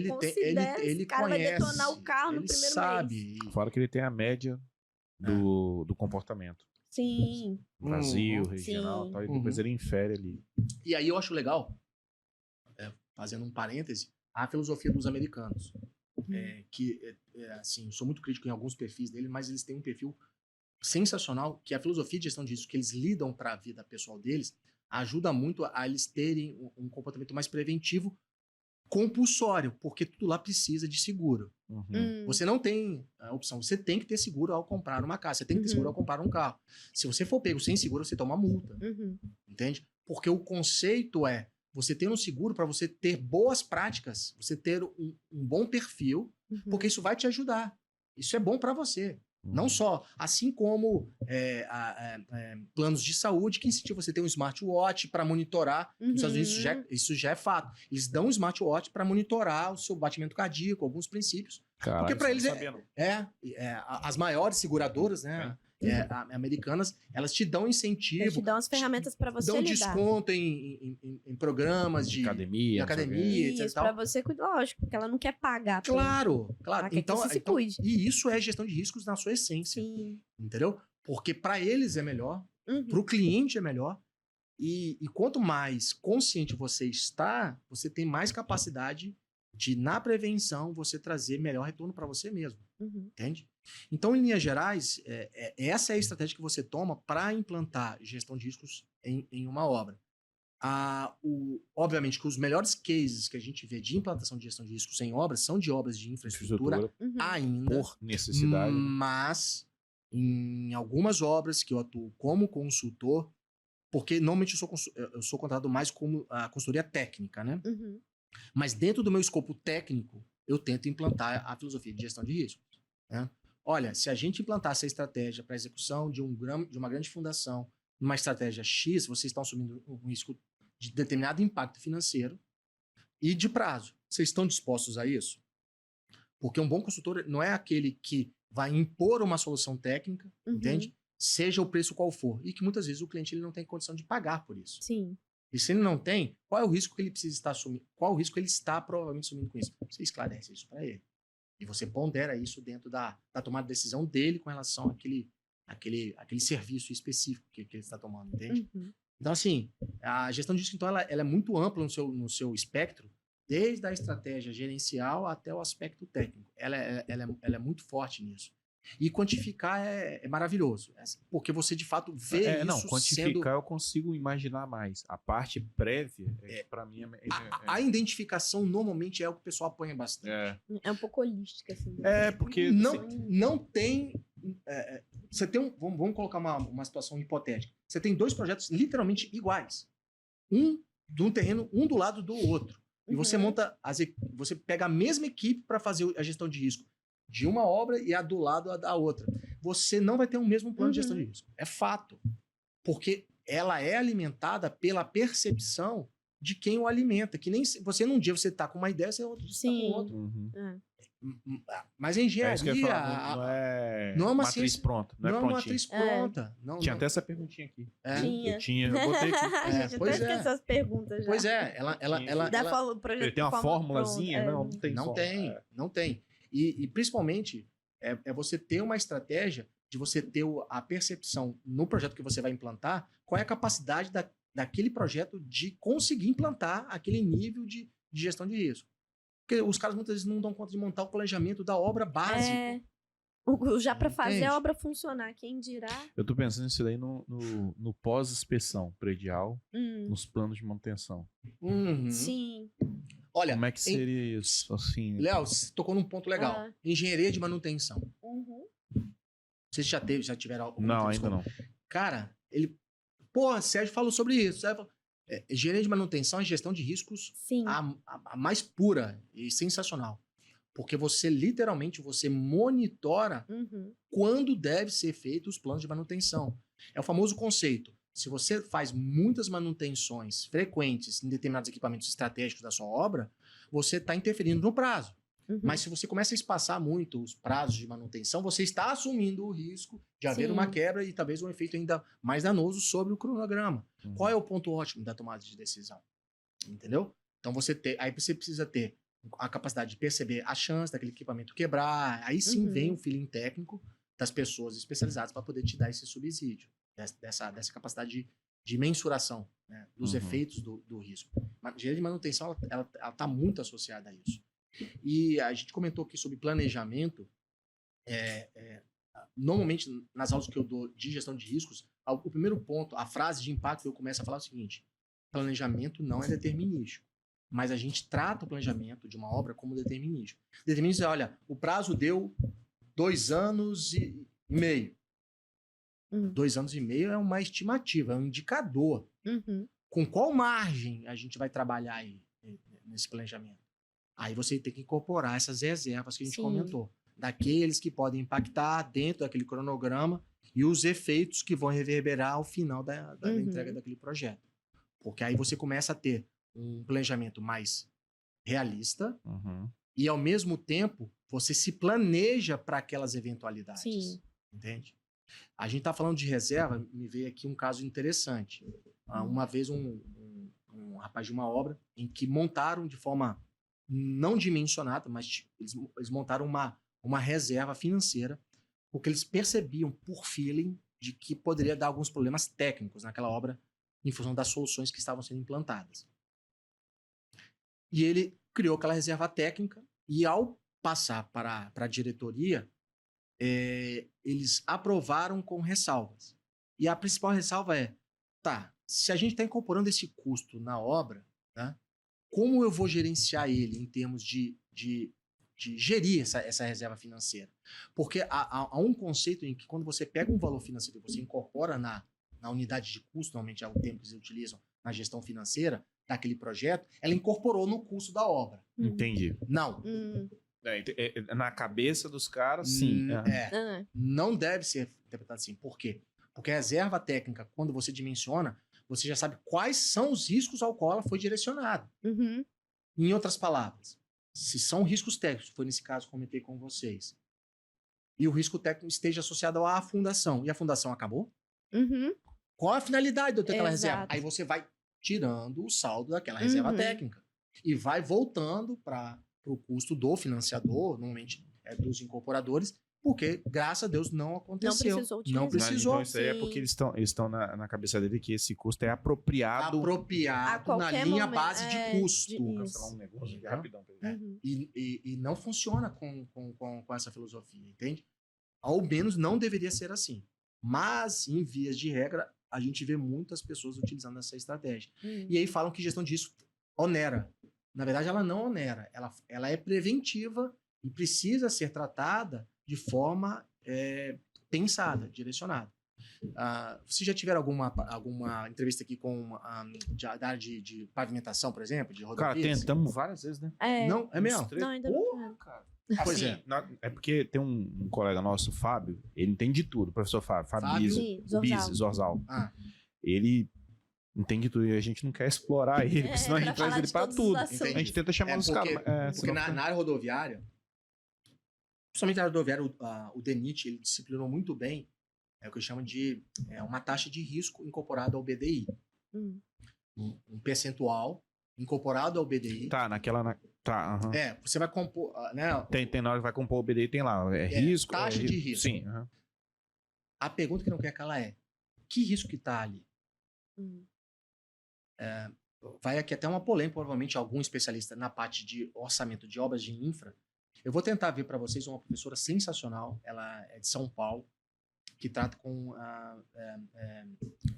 conhece. Vai detonar o carro no primeiro mês. Fora que ele tem a média do comportamento. Sim. Brasil, regional, tal, e depois ele infere ali. E aí eu acho legal, fazendo um parêntese, a filosofia dos americanos. Assim, eu sou muito crítico em alguns perfis dele, mas eles têm um perfil sensacional, que a filosofia de gestão de risco que eles lidam para a vida pessoal deles ajuda muito a eles terem um comportamento mais preventivo compulsório, porque tudo lá precisa de seguro. Você não tem a opção, você tem que ter seguro ao comprar uma casa, você tem que ter seguro ao comprar um carro. Se você for pego sem seguro, você toma multa. Entende? Porque o conceito é você ter um seguro para você ter boas práticas, você ter um bom perfil, porque isso vai te ajudar. Isso é bom para você. Não só, assim como planos de saúde que incentivam você a ter um smartwatch para monitorar. Nos Estados Unidos isso já é fato. Eles dão um smartwatch para monitorar o seu batimento cardíaco, alguns princípios. Caralho, porque para eles as maiores seguradoras, né? Americanas, elas te dão incentivo. Eles te dão as ferramentas para você dão lidar. Desconto em programas de academia, etc. Isso, para você cuidar, lógico, porque ela não quer pagar. Claro. Então, você se cuide. E isso é gestão de riscos na sua essência. Sim. Entendeu? Porque para eles é melhor, para o cliente é melhor. E quanto mais consciente você está, você tem mais capacidade de, na prevenção, você trazer melhor retorno para você mesmo. Entende? Então, em linhas gerais, essa é a estratégia que você toma para implantar gestão de riscos em uma obra. Obviamente que os melhores cases que a gente vê de implantação de gestão de riscos em obras são de obras de infraestrutura ainda. Por necessidade. Mas, em algumas obras que eu atuo como consultor, porque normalmente eu sou contratado mais como a consultoria técnica, né? Mas dentro do meu escopo técnico, eu tento implantar a filosofia de gestão de riscos. Né? Olha, se a gente implantar essa estratégia para execução de uma grande fundação, uma estratégia X, vocês estão assumindo um risco de determinado impacto financeiro e de prazo. Vocês estão dispostos a isso? Porque um bom consultor não é aquele que vai impor uma solução técnica, entende? Seja o preço qual for. E que muitas vezes o cliente ele não tem condição de pagar por isso. Sim. E se ele não tem, qual é o risco que ele precisa estar assumindo? Qual é o risco que ele está provavelmente assumindo com isso? Você esclarece isso para ele. E você pondera isso dentro da tomada de decisão dele com relação àquele serviço específico que ele está tomando, entende? Então, assim, a gestão de risco, então, ela é muito ampla no seu espectro, desde a estratégia gerencial até o aspecto técnico. Ela é muito forte nisso. E quantificar é maravilhoso, porque você, de fato, vê isso não, quantificar eu consigo imaginar mais. A parte prévia, para mim... A identificação, normalmente, é o que o pessoal apanha bastante. É um pouco holística, assim. Porque... Não tem... você tem vamos colocar uma situação hipotética. Você tem dois projetos literalmente iguais. Um de um terreno, um do lado do outro. E você você pega a mesma equipe para fazer a gestão de risco de uma obra e a do lado da outra. Você não vai ter o mesmo plano de gestão de risco. É fato. Porque ela é alimentada pela percepção de quem o alimenta. Que nem você, num dia, você está com uma ideia, você outro dia está com outra. Mas a engenharia não é uma matriz pronta. Não é uma matriz pronta. Tinha até essa perguntinha aqui. Tinha. Eu botei aqui. A gente até esqueceu as perguntas já. Pois é. Ele tem uma formulazinha? Não tem. E principalmente, você ter uma estratégia de você ter a percepção no projeto que você vai implantar, qual é a capacidade daquele projeto de conseguir implantar aquele nível de gestão de risco. Porque os caras muitas vezes não dão conta de montar o planejamento da obra básica. Já para fazer a obra funcionar, quem dirá? Eu tô pensando nisso daí no pós-inspeção predial, nos planos de manutenção. Sim. Olha, como é que seria isso? Assim, Léo, você tocou num ponto legal. Engenharia de manutenção. Vocês já tiveram alguma Não, ainda não. Cara, Sérgio falou sobre isso. Sérgio falou, engenharia de manutenção é gestão de riscos a mais pura e sensacional. Porque você, literalmente, você monitora quando deve ser feito os planos de manutenção. É o famoso conceito. Se você faz muitas manutenções frequentes em determinados equipamentos estratégicos da sua obra, você está interferindo no prazo. Mas se você começa a espaçar muito os prazos de manutenção, você está assumindo o risco de haver uma quebra e talvez um efeito ainda mais danoso sobre o cronograma. Qual é o ponto ótimo da tomada de decisão? Entendeu? Então aí você precisa ter a capacidade de perceber a chance daquele equipamento quebrar. Aí sim vem o feeling técnico das pessoas especializadas para poder te dar esse subsídio, dessa capacidade de mensuração, né, dos efeitos do risco. A engenharia de manutenção ela está muito associada a isso. E a gente comentou aqui sobre planejamento. Normalmente, nas aulas que eu dou de gestão de riscos, o primeiro ponto, a frase de impacto, eu começo a falar o seguinte: planejamento não é determinístico, mas a gente trata o planejamento de uma obra como determinístico. Determinístico é, olha, o prazo deu 2 anos e meio. 2 anos e meio é uma estimativa, é um indicador. Com qual margem a gente vai trabalhar aí nesse planejamento? Aí você tem que incorporar essas reservas que a gente comentou. daqueles que podem impactar dentro daquele cronograma e os efeitos que vão reverberar ao final da entrega daquele projeto. Porque aí você começa a ter um planejamento mais realista e, ao mesmo tempo, você se planeja para aquelas eventualidades. Sim. Entende? A gente está falando de reserva, me veio aqui um caso interessante. Uma vez um rapaz de uma obra em que montaram de forma não dimensionada, mas eles montaram uma reserva financeira, porque eles percebiam por feeling de que poderia dar alguns problemas técnicos naquela obra em função das soluções que estavam sendo implantadas. E ele criou aquela reserva técnica e, ao passar para a diretoria, eles aprovaram com ressalvas. E a principal ressalva é, se a gente está incorporando esse custo na obra, tá, como eu vou gerenciar ele em termos de gerir essa reserva financeira? Porque há um conceito em que, quando você pega um valor financeiro e você incorpora na unidade de custo, normalmente é o termo que eles utilizam na gestão financeira daquele projeto, ela incorporou no custo da obra. Entendi. Não. Na cabeça dos caras, sim. Não deve ser interpretado assim. Por quê? Porque a reserva técnica, quando você dimensiona, você já sabe quais são os riscos ao qual ela foi direcionada. Em outras palavras, se são riscos técnicos, foi nesse caso que comentei com vocês, e o risco técnico esteja associado à fundação, e a fundação acabou, qual a finalidade de eu ter aquela reserva? Aí você vai tirando o saldo daquela reserva técnica e vai voltando para o custo do financiador, normalmente dos incorporadores, porque, graças a Deus, não aconteceu. Não precisou. Então, isso aí é porque eles estão na cabeça dele que esse custo é apropriado na linha base de custo. Cancelar um negócio aqui rapidão. E não funciona com essa filosofia, entende? Ao menos não deveria ser assim. Mas, em vias de regra, a gente vê muitas pessoas utilizando essa estratégia. E aí falam que gestão de risco onera. Na verdade, ela não onera. Ela é preventiva e precisa ser tratada de forma pensada, direcionada. Vocês já tiveram alguma entrevista aqui com da área de pavimentação, por exemplo, de rodovias? Cara, tentamos várias vezes, né? Não, é mesmo? Não, ainda não. Cara. Pois é porque tem um colega nosso, o Fábio, ele entende de tudo, o professor Fábio Zorzal. Ele entende tudo e a gente não quer explorar ele, porque senão a gente traz ele pra tudo. A gente tenta chamar os caras. Porque na área rodoviária, principalmente na área rodoviária, o DENIT, ele disciplinou muito bem o que chama de uma taxa de risco incorporada ao BDI. Um percentual incorporado ao BDI. Você vai compor, né? Tem na hora que vai compor o BDI, tem lá, risco. Taxa de risco. Sim. A pergunta que não quer calar é, que risco que tá ali? Vai aqui até uma polêmica, provavelmente algum especialista na parte de orçamento de obras de infra. Eu vou tentar ver para vocês uma professora sensacional, ela é de São Paulo, que trata com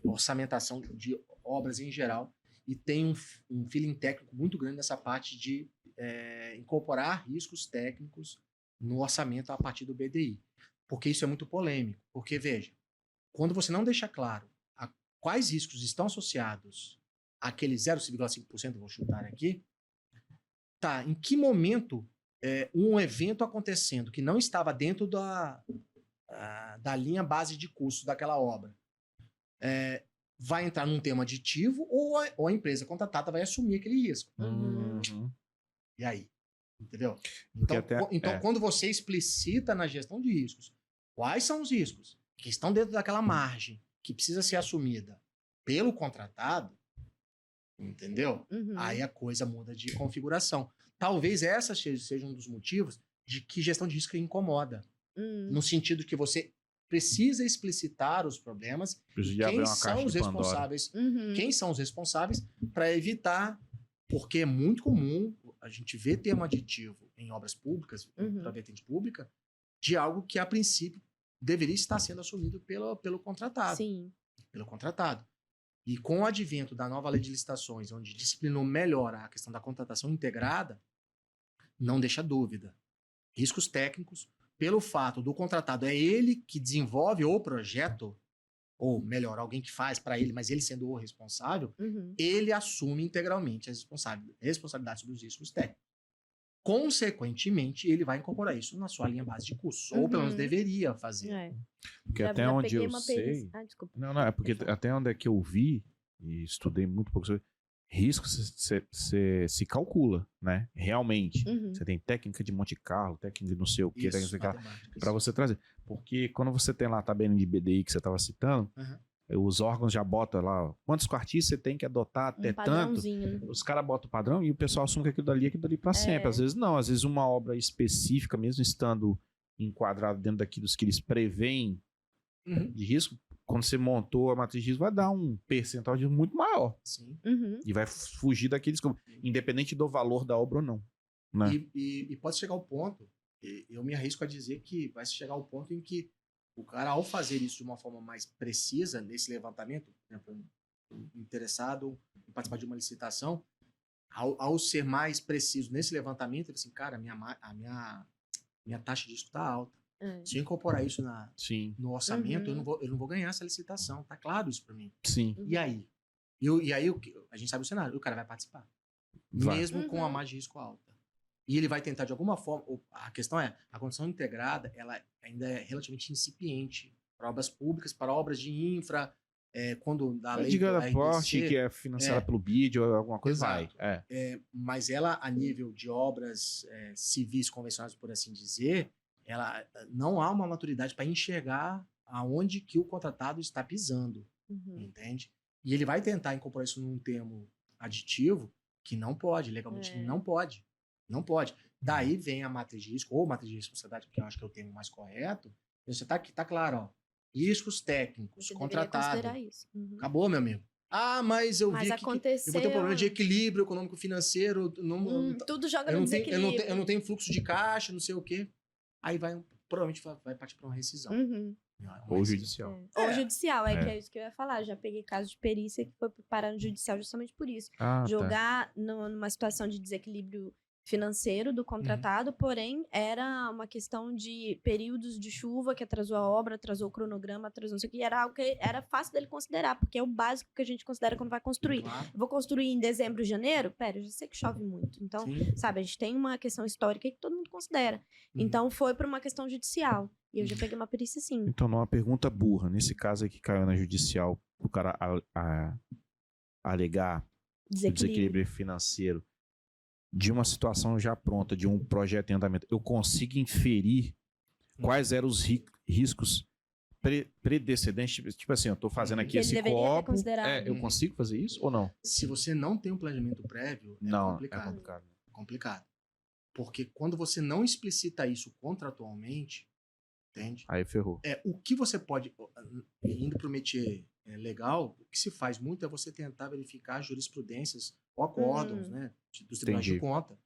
orçamentação de obras em geral, e tem um feeling técnico muito grande nessa parte de incorporar riscos técnicos no orçamento a partir do BDI. Porque isso é muito polêmico. Porque, veja, quando você não deixa claro quais riscos estão associados àquele 0,5%, vou chutar aqui, em que momento um evento acontecendo que não estava dentro da linha base de custos daquela obra vai entrar num tema aditivo ou a empresa contratada vai assumir aquele risco. E aí? Entendeu? Então, quando você explicita na gestão de riscos quais são os riscos que estão dentro daquela margem que precisa ser assumida pelo contratado, entendeu? Aí a coisa muda de configuração. Talvez essa seja um dos motivos de que gestão de risco incomoda. No sentido que você precisa explicitar os problemas, quem são os responsáveis para evitar, porque é muito comum a gente ver termo aditivo em obras públicas, para vertente pública, de algo que a princípio deveria estar sendo assumido pelo contratado. Sim. Pelo contratado. E com o advento da nova lei de licitações, onde disciplinou melhor a questão da contratação integrada, não deixa dúvida. Riscos técnicos, pelo fato do contratado é ele que desenvolve o projeto, ou melhor, alguém que faz para ele, mas ele sendo o responsável, ele assume integralmente as responsabilidades sobre os riscos técnicos. consequentemente, ele vai incorporar isso na sua linha base de custos. Ou pelo menos deveria fazer. Porque até onde eu sei... desculpa. Não, é porque até onde é que eu vi, e estudei muito pouco sobre risco, você se calcula, né? Realmente. Você tem técnica de Monte Carlo, técnica de não sei o que, para você trazer. Porque quando você tem lá a tabela de BDI que você estava citando, os órgãos já botam lá, quantos quartis você tem que adotar até tanto. Os caras botam o padrão e o pessoal assume que aquilo dali para sempre. Às vezes não, às vezes uma obra específica, mesmo estando enquadrado dentro daquilo que eles preveem de risco, quando você montou a matriz de risco, vai dar um percentual de muito maior. Sim. E vai fugir daqueles, independente do valor da obra ou não. Né? E pode chegar ao ponto, eu me arrisco a dizer que vai chegar ao ponto em que o cara, ao fazer isso de uma forma mais precisa, nesse levantamento, por exemplo, interessado em participar de uma licitação, ao ser mais preciso nesse levantamento, ele assim, cara, a minha taxa de risco está alta. Se eu incorporar isso no orçamento, eu não vou ganhar essa licitação. Tá claro isso para mim. Sim. E aí? E aí a gente sabe o cenário. O cara vai participar. Mesmo com a margem de risco alta. E ele vai tentar de alguma forma... A questão é, a condição integrada, ela ainda é relativamente incipiente para obras públicas, para obras de infra, quando da lei... Diga da porte, que é financiada pelo BID ou alguma coisa, vai. Mas ela, a nível de obras civis convencionais, por assim dizer... ela não há uma maturidade para enxergar aonde que o contratado está pisando, entende? E ele vai tentar incorporar isso num termo aditivo que não pode, legalmente não pode. Não pode. Daí vem a matriz de risco, ou matriz de responsabilidade, que eu acho que é o termo mais correto. Você está aqui, tá claro, ó. Riscos técnicos, contratado. Isso. Acabou, meu amigo. Ah, mas eu vi que eu vou ter um problema de equilíbrio econômico-financeiro. Tudo joga no desequilíbrio. Eu não tenho fluxo de caixa, não sei o quê. Aí provavelmente vai partir para uma rescisão. Ou judicial. Ou judicial, que é isso que eu ia falar. Já peguei caso de perícia que foi parar no judicial justamente por isso. Jogar numa situação de desequilíbrio financeiro do contratado, porém era uma questão de períodos de chuva que atrasou a obra, atrasou o cronograma, atrasou não sei o que, era algo que era fácil dele considerar, porque é o básico que a gente considera quando vai construir. Claro. Eu vou construir em dezembro, janeiro? Pera, eu já sei que chove muito. Então, sabe, a gente tem uma questão histórica que todo mundo considera. Então, foi para uma questão judicial. E eu já peguei uma perícia sim. Então, não é uma pergunta burra. Nesse caso aí que caiu na judicial, o cara alegar desequilíbrio financeiro de uma situação já pronta, de um projeto em andamento, eu consigo inferir quais eram os riscos predecedentes? Tipo assim, eu tô fazendo aqui esse copo. Eu consigo fazer isso ou não? Se você não tem um planejamento prévio, complicado. É complicado. Porque quando você não explicita isso contratualmente, entende? Aí ferrou. O que você pode, indo para o métier legal, o que se faz muito é você tentar verificar jurisprudências ou acórdãos, né, dos tribunais de conta.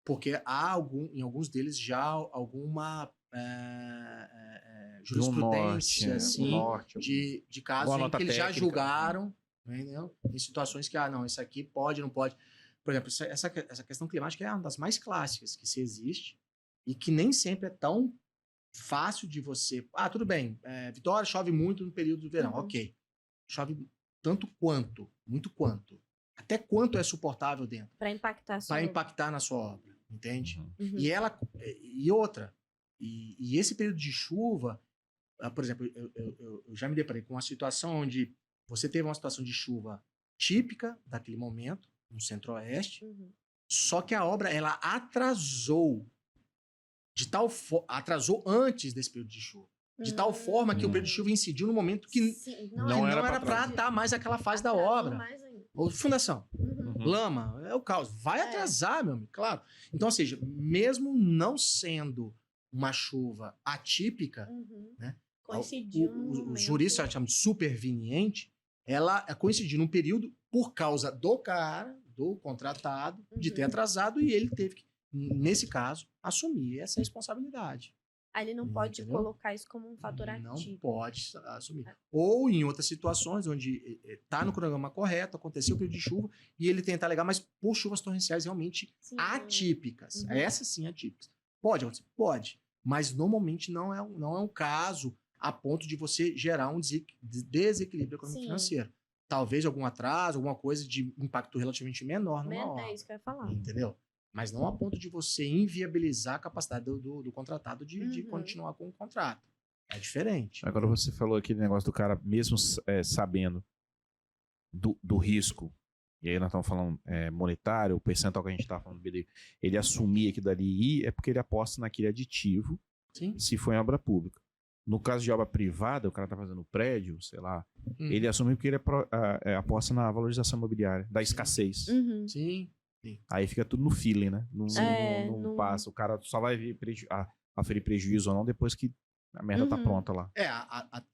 Porque há em alguns deles já alguma jurisprudência de casos em que eles já julgaram, entendeu? Em situações que, isso aqui pode, não pode. Por exemplo, essa questão climática é uma das mais clássicas que se existe e que nem sempre é tão fácil de você... tudo bem, Vitória chove muito no período do verão, ok. Chove tanto quanto, muito quanto. Até quanto é suportável dentro? Para impactar na sua obra, entende? E outra, e esse período de chuva, por exemplo, eu já me deparei com uma situação onde você teve uma situação de chuva típica daquele momento, no centro-oeste, só que a obra ela atrasou atrasou antes desse período de chuva. De tal forma que o período de chuva incidiu no momento que não era para estar mais aquela fase da obra. Ou fundação. Lama, é o caos. Vai atrasar, meu amigo, claro. Então, ou seja, mesmo não sendo uma chuva atípica, né? Coincidiu os juristas chamam de superveniente, ela coincidiu num período por causa do contratado, de ter atrasado, e ele teve que, nesse caso, assumir essa responsabilidade. Aí ele não pode colocar isso como um fator ativo. Não pode assumir. Ou em outras situações, onde está no cronograma correto, aconteceu o período de chuva, e ele tenta alegar, mas por chuvas torrenciais realmente atípicas. Essas sim atípicas. Pode acontecer? Pode. Mas normalmente não é um caso a ponto de você gerar um desequilíbrio econômico-financeiro. Talvez algum atraso, alguma coisa de impacto relativamente menor numa obra. É isso que eu ia falar. Entendeu? Mas não a ponto de você inviabilizar a capacidade do contratado de continuar com o contrato. É diferente. Agora você falou aquele negócio do cara, mesmo sabendo do risco, e aí nós estamos falando monetário, o percentual que a gente está falando, ele assumir aquilo dali, é porque ele aposta naquele aditivo, Sim. Se for em obra pública. No caso de obra privada, o cara está fazendo prédio, sei lá, ele assume porque ele aposta na valorização imobiliária, da escassez. Sim. Aí fica tudo no feeling, né? Não passa. O cara só vai ver aferir prejuízo ou não depois que a merda tá pronta lá.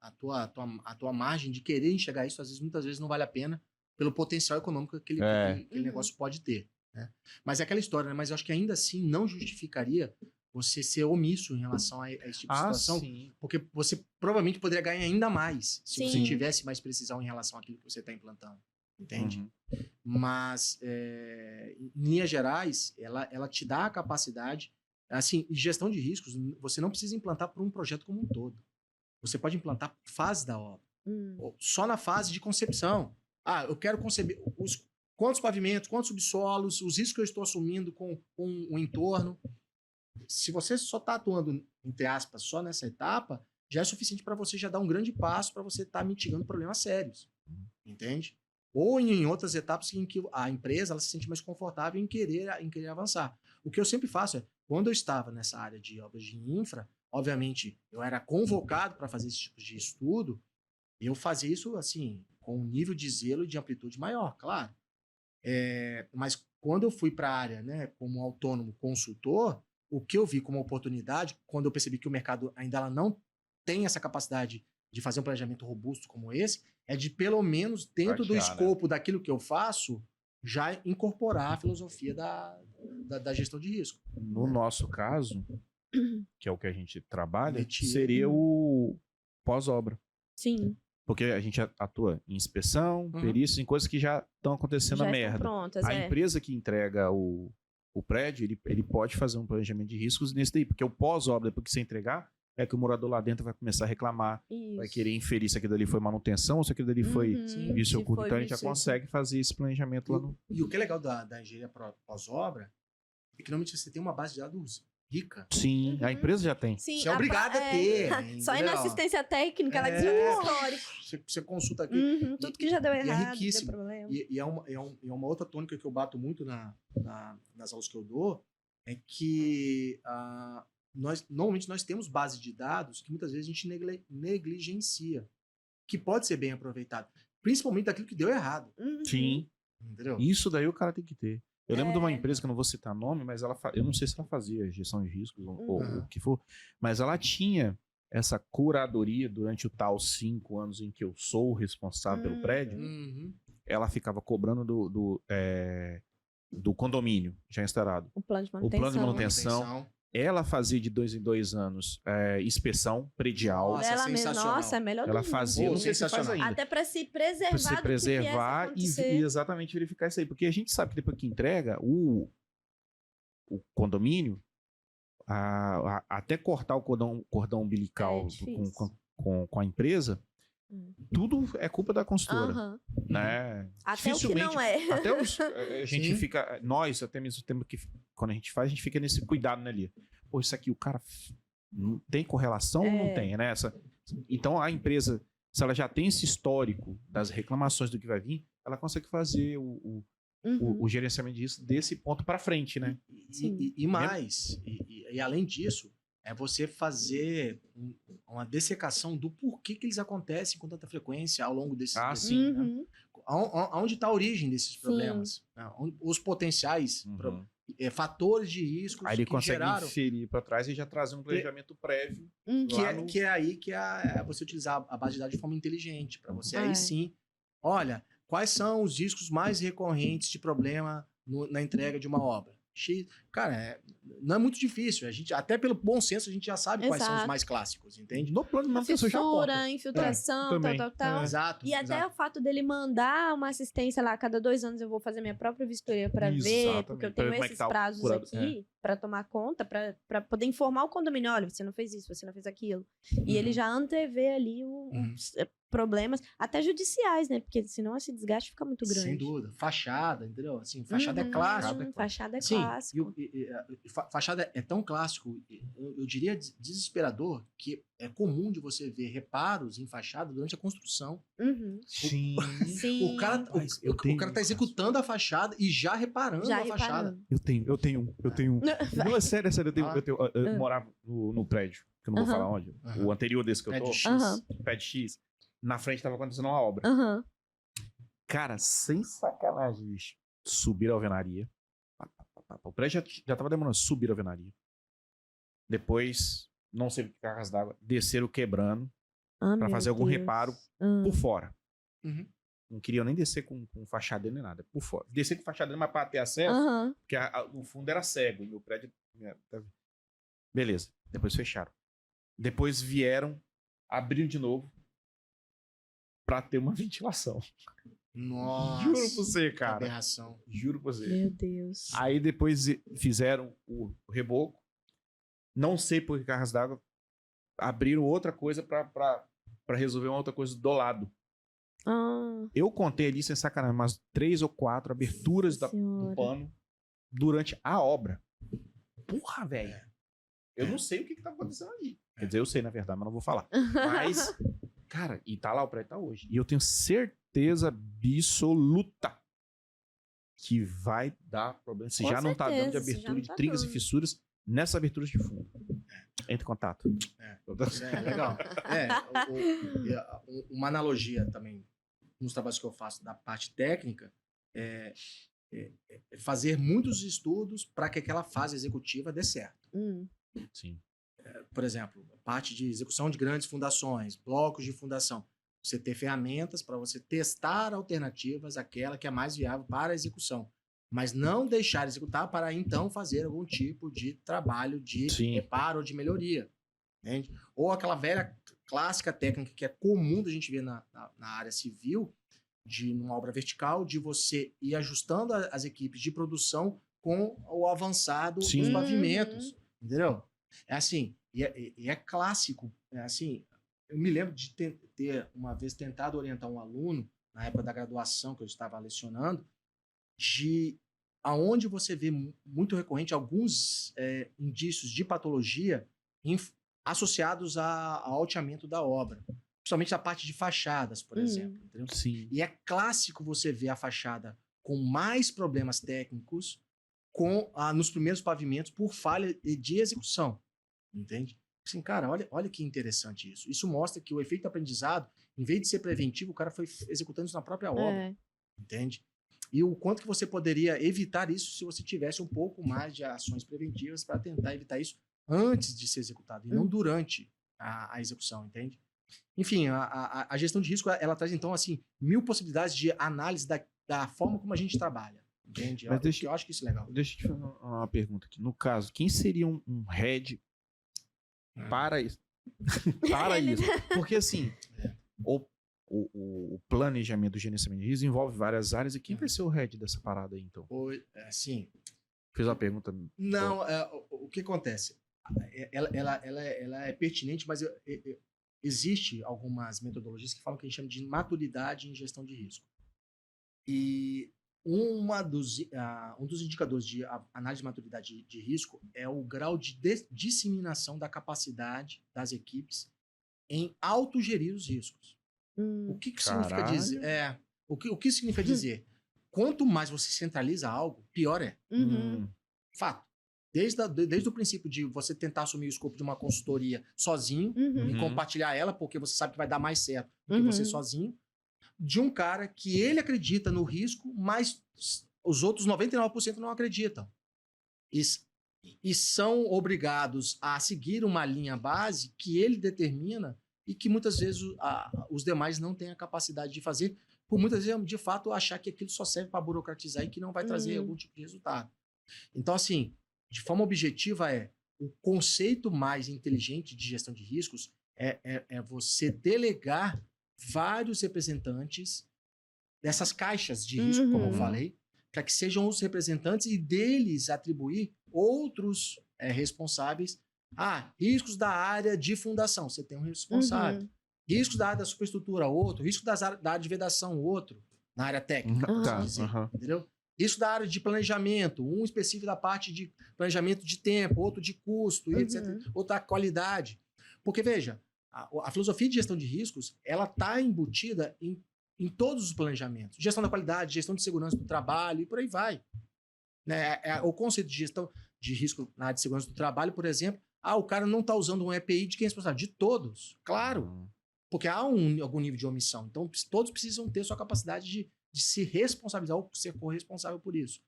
A tua margem de querer enxergar isso, muitas vezes não vale a pena pelo potencial econômico que aquele negócio pode ter. Né? Mas é aquela história, né? Mas eu acho que ainda assim não justificaria você ser omisso em relação a esse tipo de situação, sim. Porque você provavelmente poderia ganhar ainda mais se você tivesse mais precisão em relação àquilo que você está implantando. Entende? Mas, em linhas gerais, ela te dá a capacidade, assim, gestão de riscos, você não precisa implantar por um projeto como um todo. Você pode implantar fase da obra. Só na fase de concepção. Eu quero conceber quantos pavimentos, quantos subsolos, os riscos que eu estou assumindo com o entorno. Se você só está atuando, entre aspas, só nessa etapa, já é suficiente para você já dar um grande passo para você estar mitigando problemas sérios. Entende? Ou em outras etapas em que a empresa ela se sente mais confortável em querer avançar. O que eu sempre faço quando eu estava nessa área de obras de infra, obviamente, eu era convocado para fazer esse tipo de estudo, e eu fazia isso, assim, com um nível de zelo e de amplitude maior, claro. Mas quando eu fui para a área, né, como autônomo consultor, o que eu vi como oportunidade, quando eu percebi que o mercado ainda não tem essa capacidade de fazer um planejamento robusto como esse, é de pelo menos dentro do escopo daquilo que eu faço, já incorporar a filosofia da gestão de risco. No nosso caso, que é o que a gente trabalha, seria o pós-obra. Sim. Porque a gente atua em inspeção, perícias, em coisas que já estão acontecendo a merda. Prontas, a empresa que entrega o prédio, ele pode fazer um planejamento de riscos nesse daí, porque o pós-obra, depois que você entregar, é que o morador lá dentro vai começar a reclamar, vai querer inferir se aquilo dali foi manutenção ou se aquilo dali foi vício oculto. Então a gente já consegue fazer esse planejamento lá no... E o que é legal da engenharia pós-obra é que normalmente você tem uma base de dados rica. Sim, a empresa já tem. Sim, você é obrigado a ter. Só ir na assistência técnica, ela diz o histórico. Você consulta aqui. Tudo que já deu errado, é riquíssimo. Deu problema. E é uma outra tônica que eu bato muito nas aulas que eu dou, é que normalmente nós temos base de dados que muitas vezes a gente negligencia, que pode ser bem aproveitado, principalmente daquilo que deu errado. Sim. Entendeu? Isso daí o cara tem que ter. Eu lembro de uma empresa que eu não vou citar nome, mas eu não sei se ela fazia gestão de riscos ou o que for, mas ela tinha essa curadoria durante o tal 5 anos em que eu sou o responsável pelo prédio. Ela ficava cobrando do condomínio já instalado. O plano de manutenção. Ela fazia de 2 em 2 anos inspeção predial. Nossa, é sensacional. Nossa, é melhor do Ela fazia, não sei se faz ainda. Até para se preservar, e exatamente verificar isso aí. Porque a gente sabe que depois que entrega o condomínio, até cortar o cordão umbilical com a empresa, tudo é culpa da consultora. Né? Até o que não é. Até a gente fica... Nós, até mesmo tempo que quando a gente faz, a gente fica nesse cuidado, né, Lia? Pô, isso aqui o cara não tem correlação ou não tem, né? Então a empresa, se ela já tem esse histórico das reclamações do que vai vir, ela consegue fazer o gerenciamento disso desse ponto para frente, né? E mais, e além disso, é você fazer uma dessecação do porquê que eles acontecem com tanta frequência ao longo desses sim. Né? Onde está a origem desses problemas? Né? Os potenciais fatores de risco aí ele que consegue geraram... inferir para trás e já trazer um planejamento prévio. Que é aí que é você utilizar a base de dados de forma inteligente, para você aí sim, olha, quais são os riscos mais recorrentes de problema na entrega de uma obra? Cara, não é muito difícil. A gente, até pelo bom senso, a gente já sabe quais são os mais clássicos, entende? No plano de manutenção já aponta. Infiltração, tal. Exato. E até o fato dele mandar uma assistência lá, a cada 2 anos eu vou fazer minha própria vistoria para ver, porque eu tenho esses prazos aqui para tomar conta, para poder informar o condomínio, olha, você não fez isso, você não fez aquilo. E ele já antevê ali problemas, até judiciais, né? Porque senão esse desgaste fica muito grande. Sem dúvida. Fachada, entendeu? Assim, fachada é clássico. Fachada é sim, clássico. Fachada é tão clássico, eu diria desesperador, que é comum de você ver reparos em fachada durante a construção. Sim. O cara tá executando a fachada e já reparando a fachada. Eu tenho um. Não, é sério, eu morava no prédio, que eu não vou falar onde. O anterior desse que eu tô. Prédio X. Na frente tava acontecendo uma obra. Cara, sem sacanagem, bicho. Subiram a alvenaria. O prédio já tava demorando. Subiram a alvenaria. Depois, não sei o que cargas d'água, desceram quebrando pra fazer algum reparo por fora. Não queriam nem descer com fachadeiro nem nada. Por fora. Descer com fachadeiro, mas pra ter acesso, porque o fundo era cego. E meu prédio... Beleza. Depois fecharam. Depois vieram, abriram de novo pra ter uma ventilação. Nossa. Juro pra você, cara. Aberração. Juro pra você. Meu Deus. Aí depois fizeram o reboco. Não sei por que cargas d'água abriram outra coisa pra resolver uma outra coisa do lado. Eu contei ali, sem sacanagem, umas 3 ou 4 aberturas do pano durante a obra. Porra, velho. Eu não sei o que tá acontecendo ali. Quer dizer, eu sei, na verdade, mas não vou falar. Mas, cara, e tá lá, o prédio tá hoje. E eu tenho certeza absoluta que vai dar problema. Se já não tá dando de abertura de trincas e fissuras, nessa abertura de fundo. Entre em contato. Legal. Uma analogia também nos trabalhos que eu faço da parte técnica é fazer muitos estudos para que aquela fase executiva dê certo. Sim. Por exemplo, parte de execução de grandes fundações, blocos de fundação. Você ter ferramentas para você testar alternativas, aquela que é mais viável para a execução. Mas não deixar de executar para então fazer algum tipo de trabalho de reparo ou de melhoria. Entende? Ou aquela velha clássica técnica que é comum da gente ver na área civil, numa obra vertical, de você ir ajustando as equipes de produção com o avançado dos pavimentos. Entendeu? É assim, e é clássico. É assim, eu me lembro de ter uma vez tentado orientar um aluno, na época da graduação que eu estava lecionando, de aonde você vê muito recorrente alguns indícios de patologia associados ao alteamento da obra. Principalmente a parte de fachadas, por exemplo. Entendeu? Sim. E é clássico você ver a fachada com mais problemas técnicos nos primeiros pavimentos por falha de execução. Entende? Assim, cara, olha que interessante isso. Isso mostra que o efeito aprendizado, em vez de ser preventivo, o cara foi executando isso na própria obra. Entende? E o quanto que você poderia evitar isso se você tivesse um pouco mais de ações preventivas para tentar evitar isso antes de ser executado e não durante a execução, entende? Enfim, a gestão de risco, ela traz, então, assim, 1000 possibilidades de análise da forma como a gente trabalha, entende? Mas eu acho que isso é legal. Deixa eu te fazer uma pergunta aqui. No caso, quem seria um head para isso? Para isso. Porque, assim, o planejamento do gerenciamento de risco envolve várias áreas. E quem vai ser o head dessa parada aí, então? Assim... Fiz uma pergunta... Não, o que acontece? Ela é pertinente, mas existe algumas metodologias que falam que a gente chama de maturidade em gestão de risco. E um dos indicadores de análise de maturidade de risco é o grau de disseminação da capacidade das equipes em autogerir os riscos. O que significa dizer? O que significa dizer? Quanto mais você centraliza algo, pior é. Fato. Desde o princípio de você tentar assumir o escopo de uma consultoria sozinho e compartilhar ela, porque você sabe que vai dar mais certo do que você sozinho, de um cara que ele acredita no risco, mas os outros 99% não acreditam. E são obrigados a seguir uma linha base que ele determina e que muitas vezes os demais não têm a capacidade de fazer, por muitas vezes, de fato, achar que aquilo só serve para burocratizar e que não vai trazer algum tipo de resultado. Então, assim, de forma objetiva o conceito mais inteligente de gestão de riscos é você delegar vários representantes dessas caixas de risco, como eu falei, para que sejam os representantes e deles atribuir outros responsáveis. Riscos da área de fundação, você tem um responsável. Riscos da área da superestrutura, outro. Risco da área de vedação, outro. Na área técnica, entendeu? Risco da área de planejamento, um específico da parte de planejamento de tempo, outro de custo, etc. Outro da qualidade. Porque, veja, a filosofia de gestão de riscos, ela está embutida em todos os planejamentos. Gestão da qualidade, gestão de segurança do trabalho e por aí vai. Né? O conceito de gestão de risco na área de segurança do trabalho, por exemplo, o cara não está usando um EPI de quem é responsável? De todos, claro. Porque há algum nível de omissão. Então, todos precisam ter sua capacidade de se responsabilizar ou ser corresponsável por isso.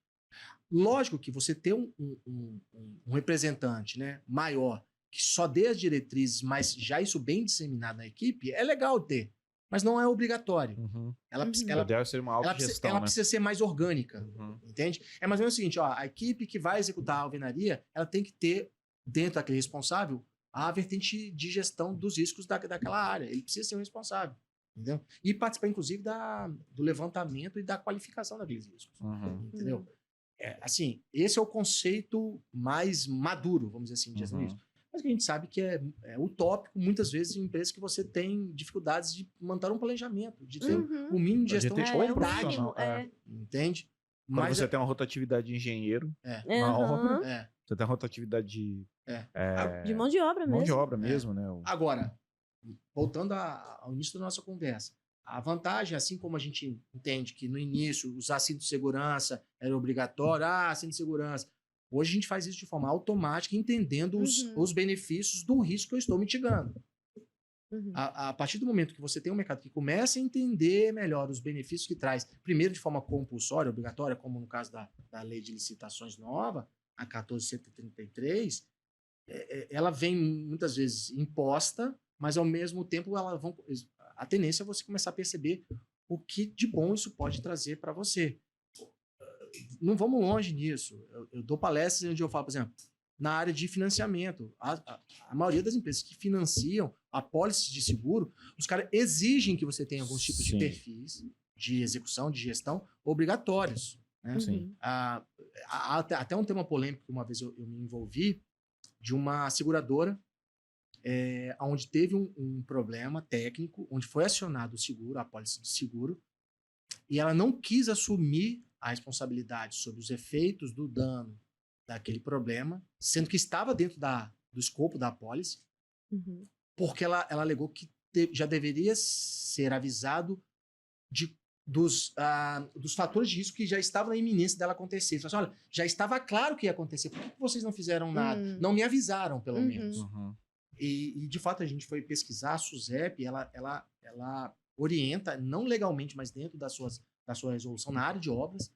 Lógico que você ter um representante, né, maior, que só dê as diretrizes, mas já isso bem disseminado na equipe, é legal ter. Mas não é obrigatório. Ela deve ser uma autogestão, ela precisa ser mais orgânica. Entende? É mais ou menos o seguinte, a equipe que vai executar a alvenaria, ela tem que ter, dentro daquele responsável, a vertente de gestão dos riscos daquela área. Ele precisa ser o responsável. Entendeu? E participar, inclusive, do levantamento e da qualificação daqueles riscos. Entendeu? Assim, esse é o conceito mais maduro, vamos dizer assim, de gestão de risco. Mas que a gente sabe que é utópico, muitas vezes, em empresas que você tem dificuldades de manter um planejamento, de ter um mínimo de gestão de qualidade. Entende? Quando você tem uma rotatividade de engenheiro na obra, você tem uma rotatividade de mão de obra mesmo. Mão de obra mesmo, né? Agora, voltando ao início da nossa conversa, a vantagem, assim como a gente entende que no início usar cinto de segurança era obrigatório, cinto de segurança. Hoje a gente faz isso de forma automática, entendendo os benefícios do risco que eu estou mitigando. A partir do momento que você tem um mercado que começa a entender melhor os benefícios que traz, primeiro de forma compulsória, obrigatória, como no caso da lei de licitações nova, a 14.133, ela vem muitas vezes imposta, mas ao mesmo tempo a tendência é você começar a perceber o que de bom isso pode trazer para você. Não vamos longe nisso. Eu dou palestras onde eu falo, por exemplo, na área de financiamento. A maioria das empresas que financiam apólices de seguro, os caras exigem que você tenha alguns tipos de perfis de execução, de gestão obrigatórios. Né? Até um tema polêmico que uma vez eu me envolvi, de uma seguradora, onde teve um problema técnico, onde foi acionado o seguro, a apólice de seguro, e ela não quis assumir a responsabilidade sobre os efeitos do dano daquele problema, sendo que estava dentro do escopo da apólice, porque ela alegou que já deveria ser avisado dos fatores de risco que já estavam na iminência dela acontecer. Ela falou assim, olha, já estava claro que ia acontecer, por que vocês não fizeram nada? Não me avisaram, pelo menos. E, de fato, a gente foi pesquisar, a SUSEP, ela orienta, não legalmente, mas dentro da sua resolução na área de obras,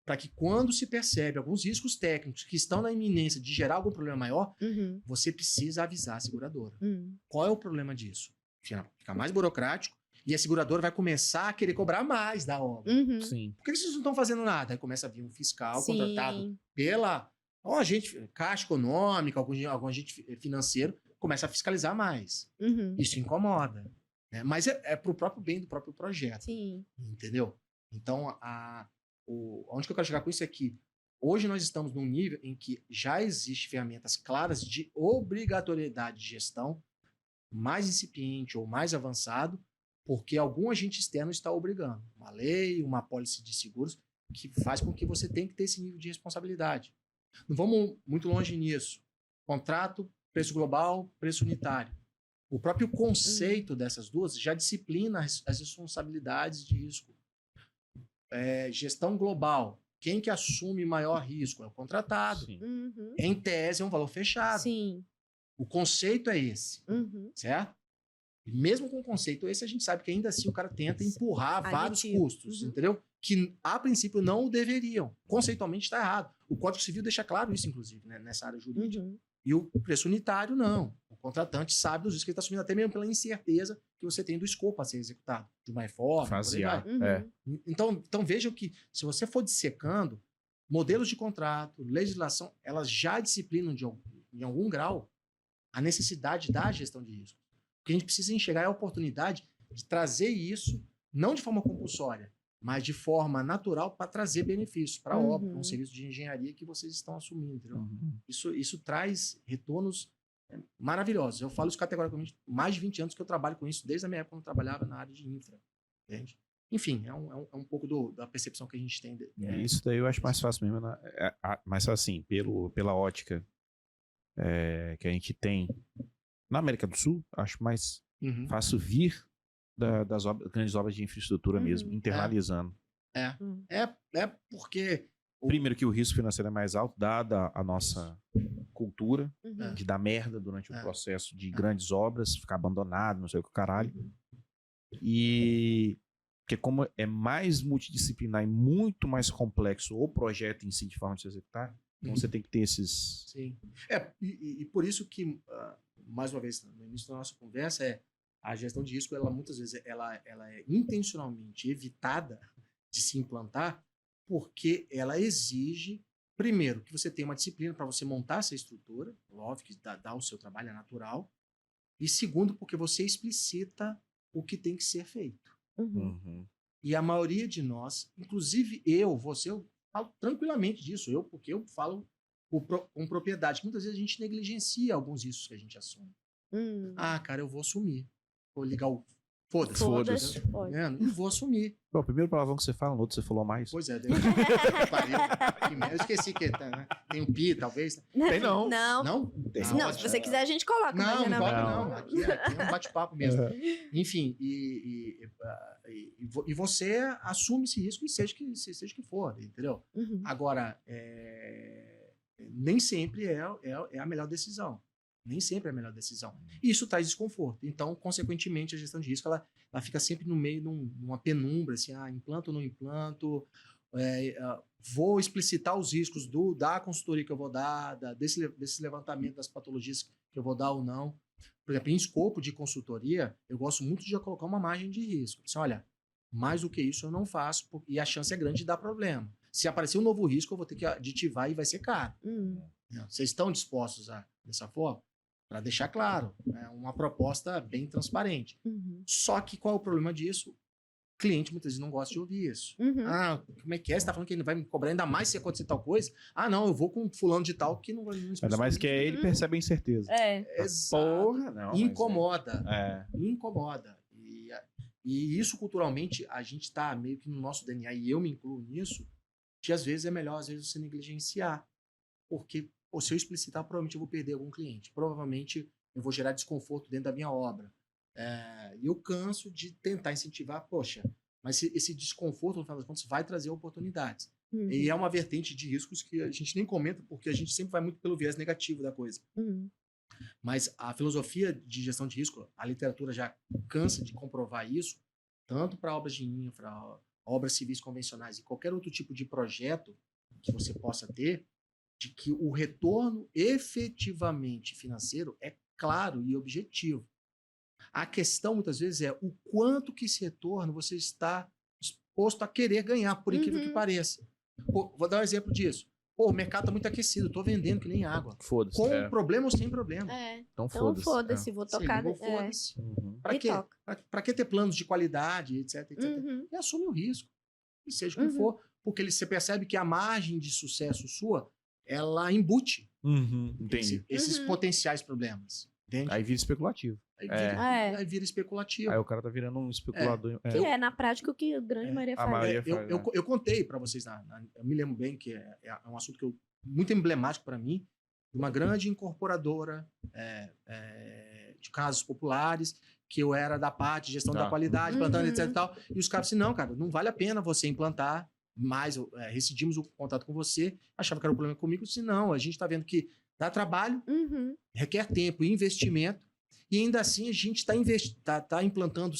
para que quando se percebe alguns riscos técnicos que estão na iminência de gerar algum problema maior, você precisa avisar a seguradora. Qual é o problema disso? Fica mais burocrático e a seguradora vai começar a querer cobrar mais da obra. Sim. Por que vocês não estão fazendo nada? Aí começa a vir um fiscal contratado pela agente Caixa Econômica, algum agente financeiro, começa a fiscalizar mais. Isso incomoda. Né? Mas é para o próprio bem do próprio projeto. Entendeu? Então, onde que eu quero chegar com isso é que hoje nós estamos num nível em que já existem ferramentas claras de obrigatoriedade de gestão, mais incipiente ou mais avançado, porque algum agente externo está obrigando. Uma lei, uma apólice de seguros, que faz com que você tenha que ter esse nível de responsabilidade. Não vamos muito longe nisso. Contrato, preço global, preço unitário. O próprio conceito dessas duas já disciplina as responsabilidades de risco. Gestão global. Quem que assume maior risco? É o contratado. Em tese, é um valor fechado. O conceito é esse. Certo? E mesmo com o conceito esse, a gente sabe que ainda assim o cara tenta empurrar vários custos, entendeu? Que, a princípio, não o deveriam. Conceitualmente está errado. O Código Civil deixa claro isso, inclusive, né, nessa área jurídica. E o preço unitário, não. O contratante sabe dos riscos que ele está assumindo, até mesmo pela incerteza que você tem do escopo a ser executado, de uma reforma. Fasear. Então vejam que, se você for dissecando, modelos de contrato, legislação, elas já disciplinam em algum grau a necessidade da gestão de risco. O que a gente precisa enxergar é a oportunidade de trazer isso, não de forma compulsória, mas de forma natural para trazer benefícios para a obra, para um serviço de engenharia que vocês estão assumindo. Entendeu? Isso traz retornos maravilhosos. Eu falo isso categoricamente, mais de 20 anos que eu trabalho com isso, desde a minha época quando eu trabalhava na área de infra. Entende? Enfim, é um pouco da percepção que a gente tem. Isso daí eu acho mais fácil mesmo, mais fácil assim, pela ótica que a gente tem na América do Sul, acho mais fácil vir das grandes obras de infraestrutura mesmo, internalizando. É porque... Primeiro que o risco financeiro é mais alto, dada a nossa cultura de dar merda durante o processo de grandes obras, ficar abandonado, não sei o que caralho. E porque como é mais multidisciplinar e muito mais complexo o projeto em si de forma de se executar, então você tem que ter esses... Sim. E por isso que, mais uma vez, no início da nossa conversa, a gestão de risco, ela muitas vezes ela é intencionalmente evitada de se implantar porque ela exige, primeiro, que você tenha uma disciplina para você montar essa estrutura, óbvio que dá o seu trabalho, é natural, e segundo, porque você explicita o que tem que ser feito. E a maioria de nós, inclusive você, eu falo tranquilamente disso, porque eu falo com propriedade, que muitas vezes a gente negligencia alguns riscos que a gente assume. Ah, cara, eu vou assumir. Vou ligar o... Foda-se. E vou assumir. Bom, o primeiro palavrão que você fala, no outro você falou mais. Pois é. Eu esqueci que tem um pi, talvez. Tem não. Não, se você quiser a gente coloca. Não. Aqui é um bate-papo mesmo. Enfim, e você assume esse risco e seja que for, entendeu? Agora, nem sempre é a melhor decisão. Nem sempre é a melhor decisão. E isso traz desconforto. Então, consequentemente, a gestão de risco ela fica sempre no meio de uma penumbra, assim, implanto ou não implanto, vou explicitar os riscos da consultoria que eu vou dar, desse levantamento das patologias que eu vou dar ou não. Por exemplo, em escopo de consultoria, eu gosto muito de colocar uma margem de risco. Assim, olha, mais do que isso eu não faço, e a chance é grande de dar problema. Se aparecer um novo risco, eu vou ter que aditivar e vai ser caro. Vocês estão dispostos dessa forma? Para deixar claro, uma proposta bem transparente. Só que qual é o problema disso? O cliente muitas vezes não gosta de ouvir isso. Como é que é? Você está falando que ele vai me cobrar ainda mais se acontecer tal coisa? Não, eu vou com fulano de tal que não vai... Ainda mais que ele percebe a incerteza. Porra, não. Incomoda. Incomoda. E isso, culturalmente, a gente está meio que no nosso DNA, e eu me incluo nisso, que às vezes é melhor, às vezes, você negligenciar. Porque... se eu explicitar, provavelmente eu vou perder algum cliente. Provavelmente eu vou gerar desconforto dentro da minha obra. E eu canso de tentar incentivar, mas esse desconforto, no final das contas, vai trazer oportunidades. E é uma vertente de riscos que a gente nem comenta, porque a gente sempre vai muito pelo viés negativo da coisa. Mas a filosofia de gestão de risco, a literatura já cansa de comprovar isso, tanto para obras de infra, obras civis convencionais e qualquer outro tipo de projeto que você possa ter, de que o retorno efetivamente financeiro é claro e objetivo. A questão, muitas vezes, é o quanto que esse retorno você está disposto a querer ganhar, por incrível que pareça. Vou dar um exemplo disso. O mercado está muito aquecido, estou vendendo que nem água. Foda-se. Com problema ou sem problema. Então foda-se. Vou tocar. Foda-se. Para quê? Para que ter planos de qualidade, etc. E assume o risco. E seja o que for. Porque você percebe que a margem de sucesso sua ela embute esses potenciais problemas. Entende? Aí vira especulativo. Aí vira especulativo. Aí o cara tá virando um especulador. Que na prática o que a grande maioria faz. Eu contei para vocês, eu me lembro bem que é um assunto muito emblemático para mim, de uma grande incorporadora de casos populares, que eu era da parte de gestão da qualidade, plantando, etc. E tal, e os caras disseram, não, cara, não vale a pena você implantar, mas rescindimos o contato com você, achava que era um problema comigo, eu disse, não, a gente está vendo que dá trabalho, requer tempo e investimento, e ainda assim a gente está implantando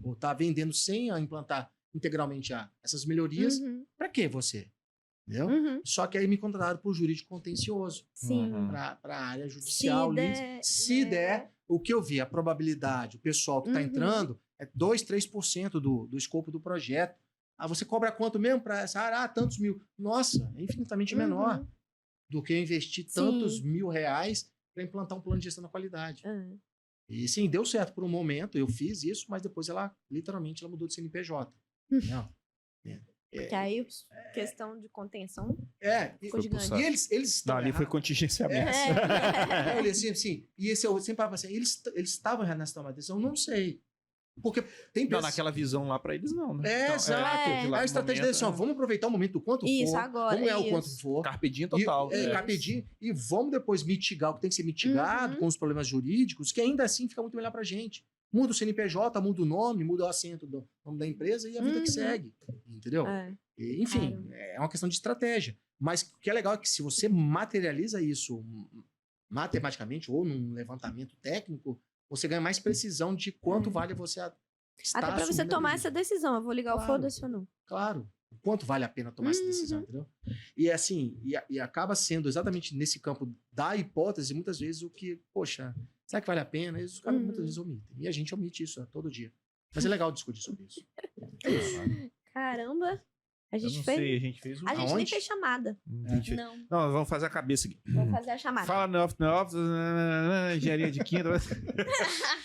ou está vendendo sem implantar integralmente essas melhorias. Para que você? Entendeu? Só que aí me contrataram para o jurídico contencioso, para a área judicial. Se der, o que eu vi, a probabilidade, o pessoal que está entrando é 2%, 3% do escopo do projeto. Você cobra quanto mesmo para essa área? Tantos mil. Nossa, é infinitamente menor do que eu investir tantos R$1.000 para implantar um plano de gestão da qualidade. E sim, deu certo por um momento, eu fiz isso, mas depois ela, literalmente, ela mudou de CNPJ. Porque aí, questão de contenção. Ficou gigante. E eles não, ali foi contingenciamento. Ele assim, e esse eu sempre falava assim, eles estavam já nessa tomada de decisão? Não sei. Porque tem pessoas... Não, naquela visão lá pra eles não, né? Então, exato. A estratégia deles é assim, vamos aproveitar o momento do quanto for. Agora, vamos ganhar o quanto for. Carpe diem total. Carpe diem, e vamos depois mitigar o que tem que ser mitigado com os problemas jurídicos, que ainda assim fica muito melhor pra gente. Muda o CNPJ, muda o nome, muda o assento do nome da empresa e a vida que segue. Entendeu? Enfim, é uma questão de estratégia. Mas o que é legal é que se você materializa isso matematicamente ou num levantamento técnico, você ganha mais precisão de quanto vale você estar até para você tomar essa decisão. Eu vou ligar o foda-se ou não. Claro. Quanto vale a pena tomar essa decisão, entendeu? E assim, e acaba sendo exatamente nesse campo da hipótese, muitas vezes, o que, poxa, será que vale a pena? Os caras muitas vezes omitem. E a gente omite isso todo dia. Mas é legal discutir sobre isso. É isso. Caramba! A gente fez A gente nem fez chamada. Não, vamos fazer a cabeça aqui. Vamos fazer a chamada. Fala no off, engenharia de quinta.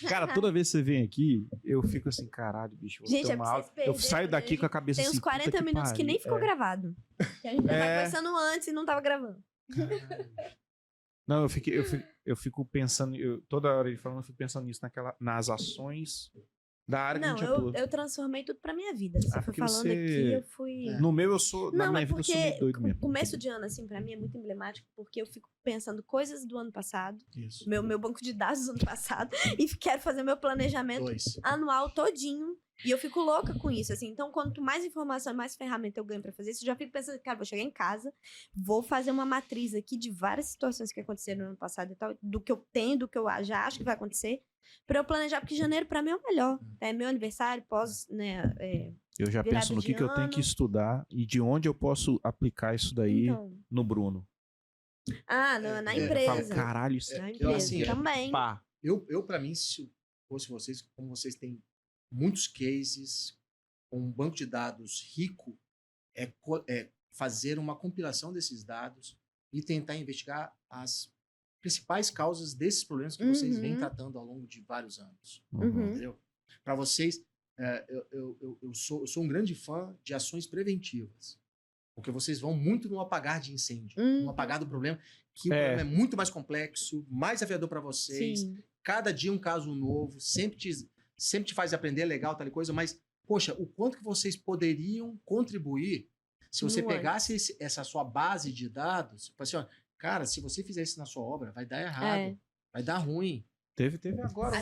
Cara, toda vez que você vem aqui, eu fico assim, caralho, bicho, vou tomar aula. Eu saio daqui com a cabeça assim. Tem uns 40 minutos que nem ficou gravado. Que a gente tava conversando antes e não tava gravando. Não, eu fico pensando, toda hora ele falando, eu fico pensando nisso, nas ações da área que a gente atua. Eu transformei tudo pra minha vida. Você foi falando aqui, eu fui... No meu, na minha vida, eu sou meio doido mesmo. Começo de ano, assim, pra mim é muito emblemático, porque eu fico pensando coisas do ano passado, meu banco de dados do ano passado, e quero fazer meu planejamento anual todinho. E eu fico louca com isso, assim. Então, quanto mais informação, mais ferramenta eu ganho pra fazer isso, eu já fico pensando, cara, vou chegar em casa, vou fazer uma matriz aqui de várias situações que aconteceram no ano passado e tal, do que eu tenho, do que eu já acho que vai acontecer, pra eu planejar, porque janeiro pra mim é o melhor. É meu aniversário, eu já penso no que eu tenho que estudar e de onde eu posso aplicar isso daí no Bruno. Na empresa. Eu falo, caralho, isso na empresa assim, também. Eu, pra mim, se fosse vocês, como vocês têm muitos cases, um banco de dados rico, é fazer uma compilação desses dados e tentar investigar as principais causas desses problemas que vocês vêm tratando ao longo de vários anos. Entendeu? Para vocês, eu sou um grande fã de ações preventivas, porque vocês vão muito no apagar de incêndio, no apagar do problema, que o problema é muito mais complexo, mais desafiador para vocês. Sim. Cada dia um caso novo, sempre te faz aprender, legal, tal coisa, mas, poxa, o quanto que vocês poderiam contribuir se você pegasse essa sua base de dados, assim, ó, cara, se você fizer isso na sua obra, vai dar errado, vai dar ruim. Teve agora.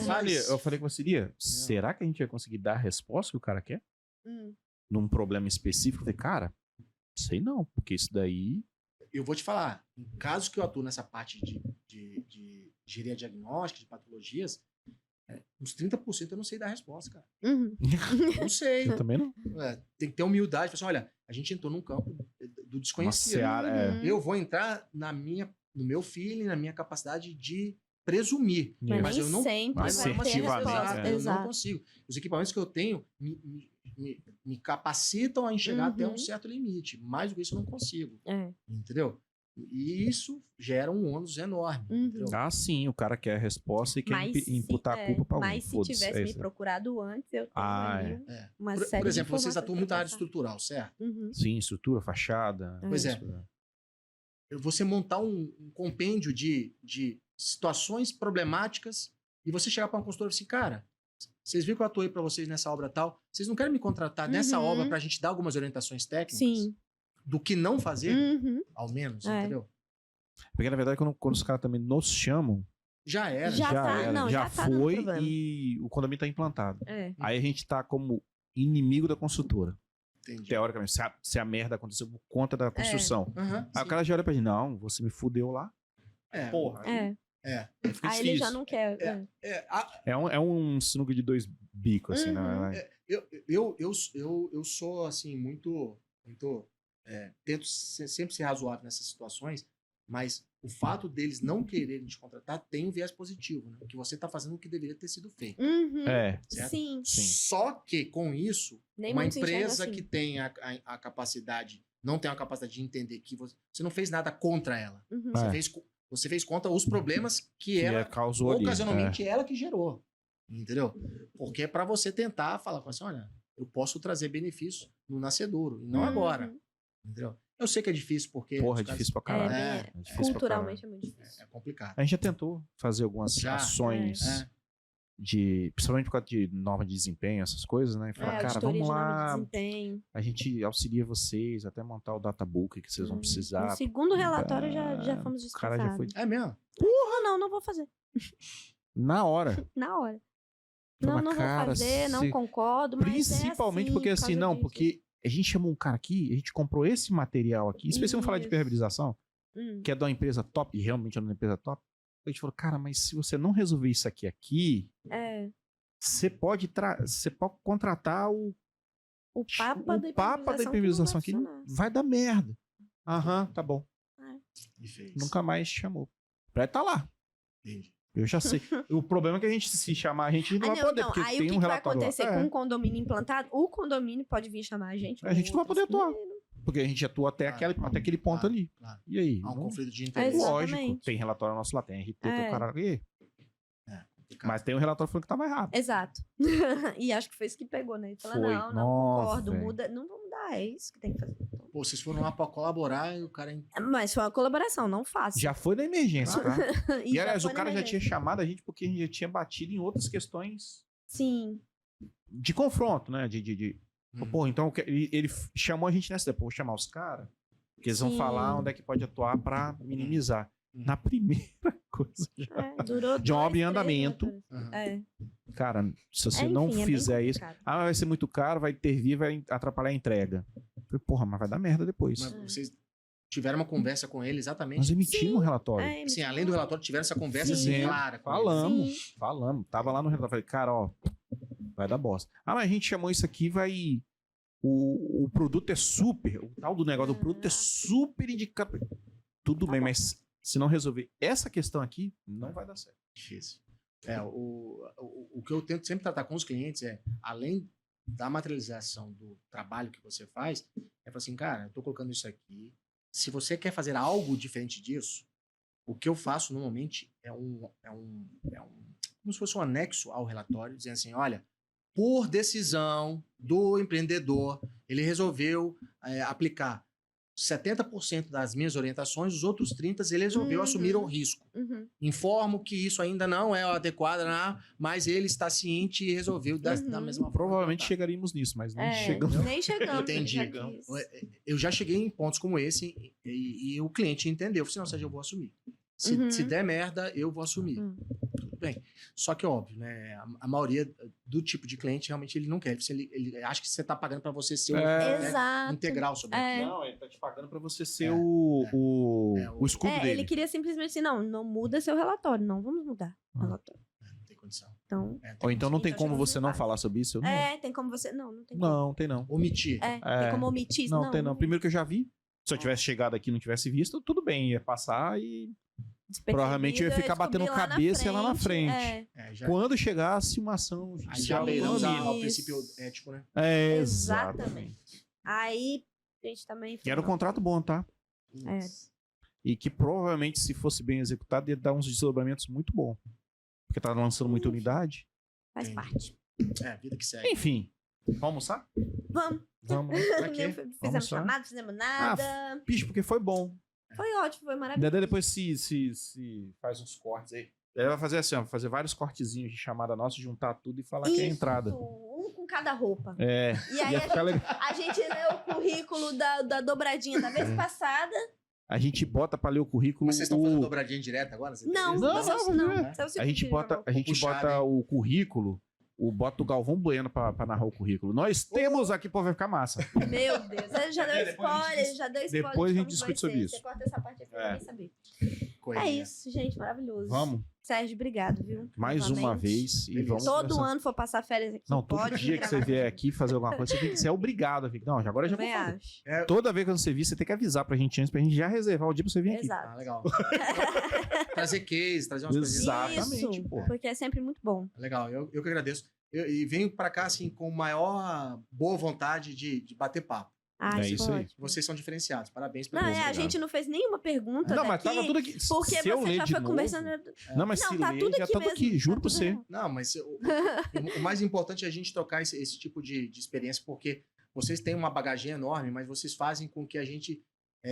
Eu falei com você, será que a gente vai conseguir dar a resposta que o cara quer? Num problema específico? Eu falei, cara, sei não, porque isso daí... Eu vou te falar, em casos que eu atuo nessa parte de engenharia diagnóstica, de patologias, uns 30% eu não sei dar a resposta, cara. Não sei. Eu também não. Tem que ter humildade. Assim, olha, a gente entrou num campo do desconhecido. Eu vou entrar no meu feeling, na minha capacidade de presumir. Mas eu não eu não consigo. Os equipamentos que eu tenho me capacitam a enxergar até um certo limite. Mais do que isso eu não consigo. Entendeu? E isso gera um ônus enorme. Sim, o cara quer a resposta e quer imputar a culpa para alguém. Mas se tivesse me procurado antes, eu teria uma série Por exemplo, vocês atuam muito na área estrutural, certo? Sim, estrutura, fachada. Pois é. Você montar um compêndio de situações problemáticas e você chegar para um consultor e falar assim, cara, vocês viram que eu atuei para vocês nessa obra tal, vocês não querem me contratar nessa obra para a gente dar algumas orientações técnicas? Sim. Do que não fazer, ao menos, entendeu? Porque, na verdade, quando os caras também nos chamam... Já era. Já foi e o condomínio está implantado. Aí a gente está como inimigo da construtora. Entendi. Teoricamente, se a merda aconteceu por conta da construção. Aí o cara já olha pra gente, não, você me fudeu lá. Porra. Aí ele já não quer. É um sinuca de dois bicos, assim, né? Eu sou, assim, muito tento sempre ser razoável nessas situações, mas o fato deles não quererem te contratar tem um viés positivo, né? Que você está fazendo o que deveria ter sido feito. Certo? Sim. Só que com isso, uma empresa que tem a capacidade, não tem a capacidade de entender que você não fez nada contra ela. Você fez contra os problemas que ela causou ocasionalmente ela que gerou. Entendeu? Porque é para você tentar falar assim, olha, eu posso trazer benefícios no nascedouro, e não agora. Entendeu? Eu sei que é difícil, porque... Porra, é difícil pra caralho. Culturalmente é muito difícil. É complicado. A gente já tentou fazer algumas ações principalmente por causa de norma de desempenho, essas coisas, né? E falar, cara, vamos lá, a gente auxilia vocês até montar o databook que vocês vão precisar. No segundo relatório já fomos dispensados. O cara já foi... É mesmo? Porra, não vou fazer. Na hora. Na hora. Não, vou fazer, não concordo, mas principalmente porque assim, não, porque a gente chamou um cara aqui, a gente comprou esse material aqui, especialmente falar de hiperreabilização, que é de uma empresa top, e realmente é de uma empresa top. A gente falou, cara, mas se você não resolver isso aqui, você pode contratar o Papa da hiperreabilização aqui, vai dar merda. Tá bom. Nunca mais chamou. Pra tá lá. Entendi. Eu já sei. O problema é que a gente, se chamar a gente, não vai poder, porque aí tem o que um vai relatório acontecer com um condomínio implantado? O condomínio pode vir chamar a gente. A gente não vai poder atuar. Porque a gente atua até aquele ponto ali. Claro. E aí? Há um conflito de interesse. Lógico, tem relatório nosso lá, tem RT, tem o cara ali. Mas tem um relatório falando que tava errado. Exato. E acho que foi isso que pegou, né? Ele falou, não concordo, muda, não vamos mudar, é isso que tem que fazer. Pô, vocês foram lá pra colaborar e o cara... Mas foi uma colaboração, não fácil. Já foi na emergência, tá? E aliás, o cara já tinha chamado a gente porque a gente já tinha batido em outras questões... Sim. De confronto, né? Pô, então ele chamou a gente nessa... Pô, vou chamar os caras, porque eles vão falar onde é que pode atuar pra minimizar. Na primeira coisa durou de obra em andamento. Cara, se você não fizer isso... vai ser muito caro, vai intervir, vai atrapalhar a entrega. Falei, porra, mas vai dar merda depois. Mas vocês tiveram uma conversa com ele exatamente? Nós emitimos um relatório. Sim, além do relatório, tiveram essa conversa clara. Falamos. Tava lá no relatório. Falei, cara, ó, vai dar bosta. Mas a gente chamou isso aqui, vai... O produto é super... O tal do negócio do produto é super indicado. Tudo bem, mas... Se não resolver essa questão aqui, não vai dar certo. Difícil. O que eu tento sempre tratar com os clientes é, além da materialização do trabalho que você faz, é falar assim, cara, eu tô colocando isso aqui. Se você quer fazer algo diferente disso, o que eu faço normalmente é como se fosse um anexo ao relatório, dizendo assim, olha, por decisão do empreendedor, ele resolveu aplicar 70% das minhas orientações, os outros 30% ele resolveu assumir o risco. Informo que isso ainda não é adequado, mas ele está ciente e resolveu da mesma forma. Provavelmente chegaríamos nisso, mas nem chegamos. Nem chegamos. Entendi. Eu já cheguei em pontos como esse e o cliente entendeu. Eu falei, não, Sérgio, eu vou assumir. Se der merda, eu vou assumir. Tudo bem. Só que, óbvio, né? A maioria do tipo de cliente, realmente, ele não quer. Ele acha que você está pagando para você ser integral sobre aquilo. Não, ele está te pagando para você ser o escudo dele. Ele queria simplesmente assim, não muda seu relatório. Não vamos mudar o relatório. Não tem condição. Então, ou então não tem como você não falar sobre isso? Tem como você... Não tem como. Não, tem não. Omitir. Tem como omitir? Não, tem não. Primeiro que eu já vi. Se eu tivesse chegado aqui e não tivesse visto, tudo bem. Ia passar e... Provavelmente eu ia ficar batendo cabeça lá na frente. Quando chegasse uma ação judicial. Aí já usar o princípio ético, né? Exatamente. Aí a gente também... E era um contrato bom, tá? E que provavelmente, se fosse bem executado, ia dar uns desdobramentos muito bons. Porque tá lançando muita unidade. Faz parte. A vida que segue. Enfim, vamos almoçar? Vamos. Pra quê? Fizemos chamada, fizemos nada. Bicho, porque foi bom. Foi ótimo, foi maravilhoso. Daí depois se faz uns cortes aí. Daí vai fazer assim, vai fazer vários cortezinhos de chamada nossa, juntar tudo e falar que é a entrada. Um com cada roupa. E aí a gente lê o currículo da dobradinha da vez passada. A gente bota pra ler o currículo... Mas vocês estão fazendo dobradinha direta agora? Não. A gente bota o currículo... Bota o Galvão Bueno pra narrar o currículo. Nós temos aqui, pô, vai ficar massa. Meu Deus, ele já deu spoiler, Depois a gente discute sobre isso. Você corta essa parte aqui pra ninguém saber. É isso, gente, maravilhoso. Vamos. Sérgio, obrigado, viu? Mais uma vez. E vamos todo ano for passar férias aqui. Não, todo dia que você vier aqui fazer alguma coisa, você é obrigado a vir. Não, agora eu já vou fazer. Toda vez que você vir, você tem que avisar pra gente antes, pra gente já reservar o dia pra você vir aqui. Exato. Legal. Trazer case, trazer umas coisas. Exatamente, pô. Porque é sempre muito bom. Legal, eu que agradeço. E venho pra cá, assim, com maior boa vontade de bater papo. É isso aí. Vocês são diferenciados. Parabéns pra vocês. A gente não fez nenhuma pergunta Não, mas tava tudo aqui. Porque você já foi conversando... Não, mas se tá ler, tudo já tá tudo aqui, juro pra você. Não, mas o mais importante é a gente trocar esse tipo de experiência, porque vocês têm uma bagagem enorme, mas vocês fazem com que a gente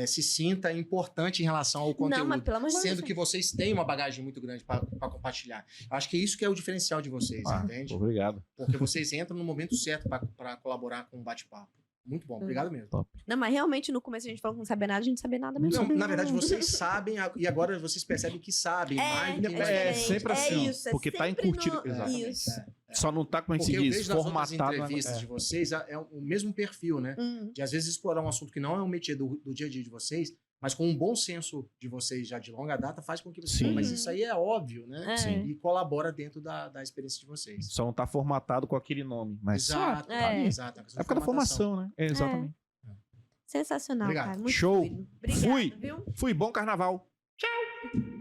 se sinta importante em relação ao conteúdo. Não, mas pelo amor de Deus. Sendo que vocês têm uma bagagem muito grande para compartilhar. Eu acho que isso que é o diferencial de vocês, entende? Obrigado. Porque vocês entram no momento certo para colaborar com o bate-papo. Muito bom, obrigado mesmo. Top. Não, mas realmente no começo a gente falou que não sabia nada, a gente não sabia nada mesmo. Não, na verdade, vocês sabem e agora vocês percebem que sabem mais do que sempre assim. Isso, porque tá incutido. Exatamente. Isso. Só não tá, como a gente Porque eu diz, vejo nas outras formatado. entrevistas de vocês, é o mesmo perfil, né? De às vezes explorar um assunto que não é um métier do dia a dia de vocês, mas com um bom senso de vocês já de longa data, faz com que vocês... Mas isso aí é óbvio, né? Sim. E colabora dentro da experiência de vocês. Só não tá formatado com aquele nome. Mas Exato, exato. É por causa da formação, né? Exatamente. Sensacional, Obrigado. cara. Muito Show. doido. Obrigado, Fui. viu? Fui. Bom carnaval. Tchau.